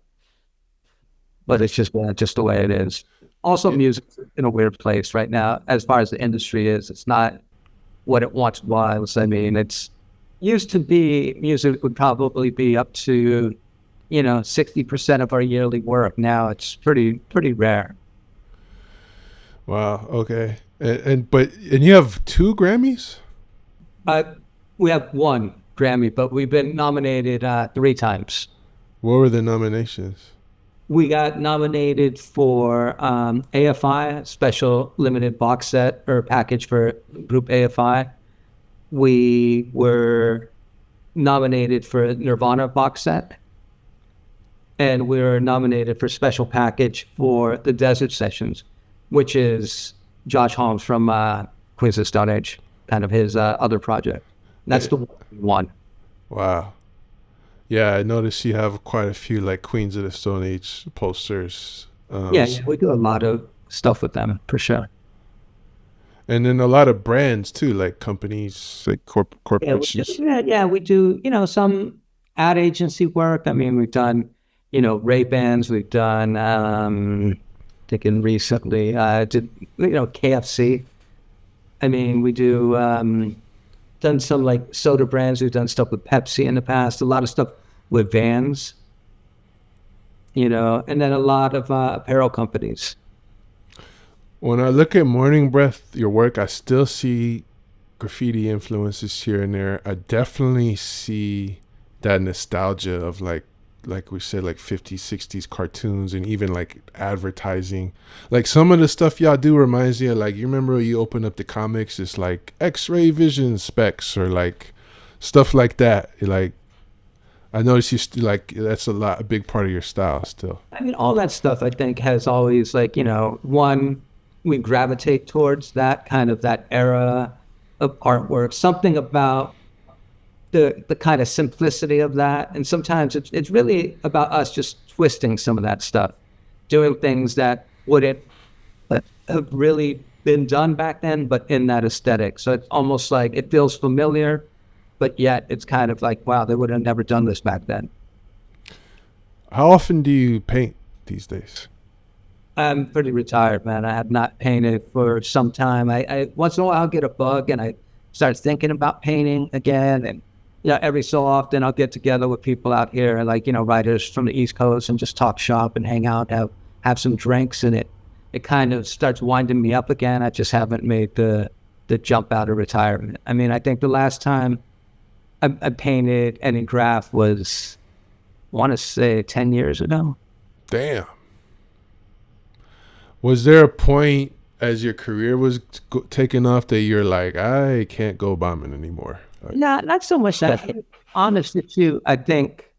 But it's just the way it is. Also, music's in a weird place right now. As far as the industry is, it's not what it once was. I mean, it's used to be, music would probably be up to, you know, 60% of our yearly work. Now it's pretty rare. Wow. Okay. And you have 2 Grammys? We have 1 Grammy, but we've been nominated 3 times. What were the nominations? We got nominated for AFI, special limited box set or package for Group AFI. we were nominated for a Nirvana box set, and we were nominated for special package for the Desert Sessions, which is Josh Holmes from Queens of Stone Age, kind of his other project. That's the one. Wow. Yeah, I noticed you have quite a few like Queens of the Stone Age posters. Yeah, we do a lot of stuff with them for sure. And then a lot of brands too, like companies, like corporations. We do, some ad agency work. I mean, we've done, Ray-Bans, we've done, thinking recently, did, KFC. I mean, we do, done some like soda brands. We've done stuff with Pepsi in the past, a lot of stuff with Vans, and then a lot of apparel companies. When I look at Morning Breath, your work, I still see graffiti influences here and there. I definitely see that nostalgia of like we said, like 50s, 60s cartoons and even like advertising. Like some of the stuff y'all do reminds you of like, you remember you open up the comics, it's like X-ray vision specs or like stuff like that. Like I noticed you like that's a big part of your style still. I mean, all that stuff I think has always like, one, we gravitate towards that kind of that era of artwork, something about the kind of simplicity of that. And sometimes it's really about us just twisting some of that stuff, doing things that wouldn't have really been done back then, but in that aesthetic. So it's almost like it feels familiar, but yet it's kind of like, wow, they would have never done this back then. How often do you paint these days? I'm pretty retired, man. I have not painted for some time. I once in a while I'll get a bug and I start thinking about painting again. And every so often I'll get together with people out here, like writers from the East Coast, and just talk shop and hang out, have some drinks, and it kind of starts winding me up again. I just haven't made the jump out of retirement. I mean, I think the last time I painted any graph was, I want to say, 10 years ago. Damn. Was there a point as your career was taking off that you're like, I can't go bombing anymore? No, not so much that. Honest with you, I think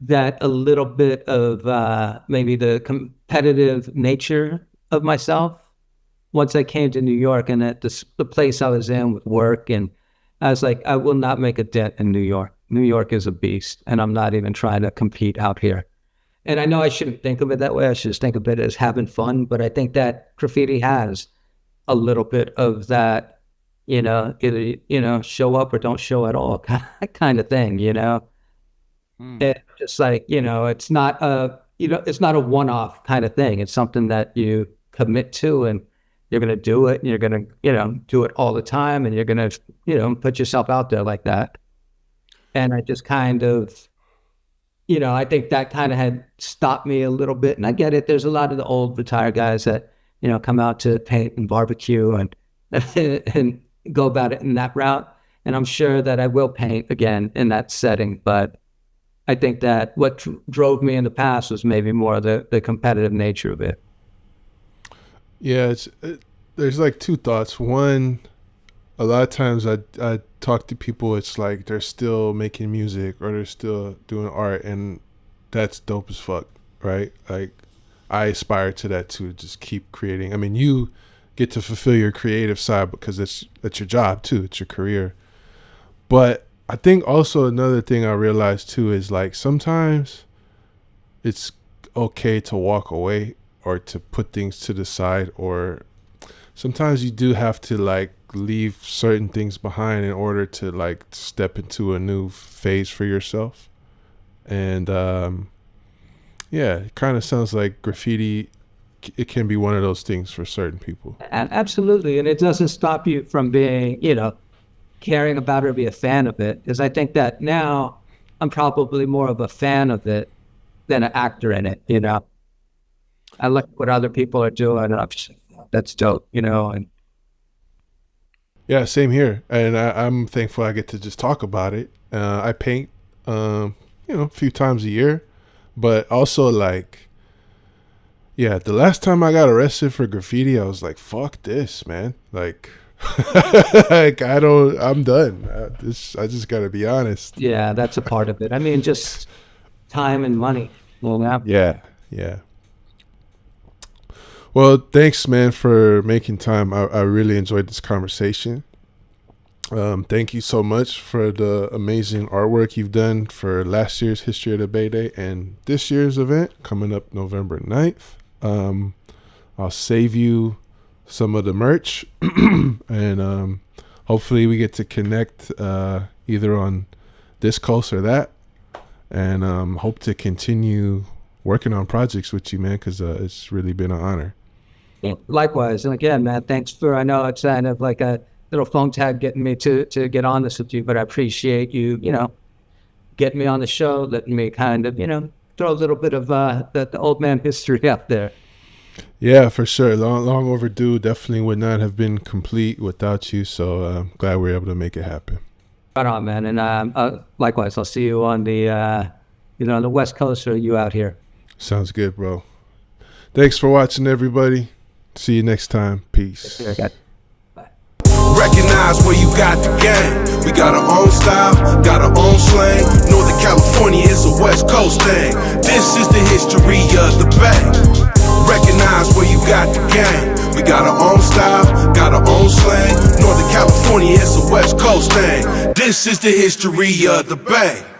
that a little bit of maybe the competitive nature of myself, once I came to New York and at the place I was in with work, and I was like, I will not make a dent in New York. New York is a beast, and I'm not even trying to compete out here. And I know I shouldn't think of it that way. I should just think of it as having fun. But I think that graffiti has a little bit of that, either, show up or don't show at all kind of thing, It's just like, it's not it's not a one-off kind of thing. It's something that you commit to, and you're going to do it, and you're going to, do it all the time, and you're going to, put yourself out there like that. And I just kind of, I think that kind of had stopped me a little bit. And I get it. There's a lot of the old retired guys that, come out to paint and barbecue and and go about it in that route. And I'm sure that I will paint again in that setting. But I think that what drove me in the past was maybe more the competitive nature of it. Yeah, there's like two thoughts. One, a lot of times I talk to people, it's like they're still making music or they're still doing art, and that's dope as fuck, right? Like I aspire to that too, just keep creating. I mean, you get to fulfill your creative side because that's your job too, it's your career. But I think also another thing I realized too is like sometimes it's okay to walk away or to put things to the side, or sometimes you do have to like leave certain things behind in order to like step into a new phase for yourself. And it kind of sounds like graffiti, it can be one of those things for certain people. Absolutely. And it doesn't stop you from being, caring about it or be a fan of it. Because I think that now I'm probably more of a fan of it than an actor in it, I look at what other people are doing and I'm just, that's dope, and yeah, same here. And I'm thankful I get to just talk about it. I paint, a few times a year, but also like, the last time I got arrested for graffiti, I was like, fuck this, man. Like, Like I'm done. I just gotta be honest. Yeah, that's a part of it. I mean, just time and money. Well, now. Yeah, yeah. Well, thanks, man, for making time. I really enjoyed this conversation. Thank you so much for the amazing artwork you've done for last year's History of the Bay Day and this year's event coming up November 9th. I'll save you some of the merch and hopefully we get to connect either on this coast or that, and hope to continue working on projects with you, man, because it's really been an honor. Likewise. And again, man, thanks for, I know it's kind of like a little phone tag getting me to get on this with you, but I appreciate you, getting me on the show, letting me kind of, throw a little bit of the old man history out there. Yeah, for sure. Long overdue. Definitely would not have been complete without you. So I'm glad we were able to make it happen. Right on, man. And likewise, I'll see you on the, on the West Coast, or you out here. Sounds good, bro. Thanks for watching, everybody. See you next time. Peace. Recognize where you got the game. We got our own style, got our own slang. Northern California is a West Coast thing. This is the history of the Bay. Recognize where you got the game. We got our own style, got our own slang. Northern California is a West Coast thing. This is the history of the Bay.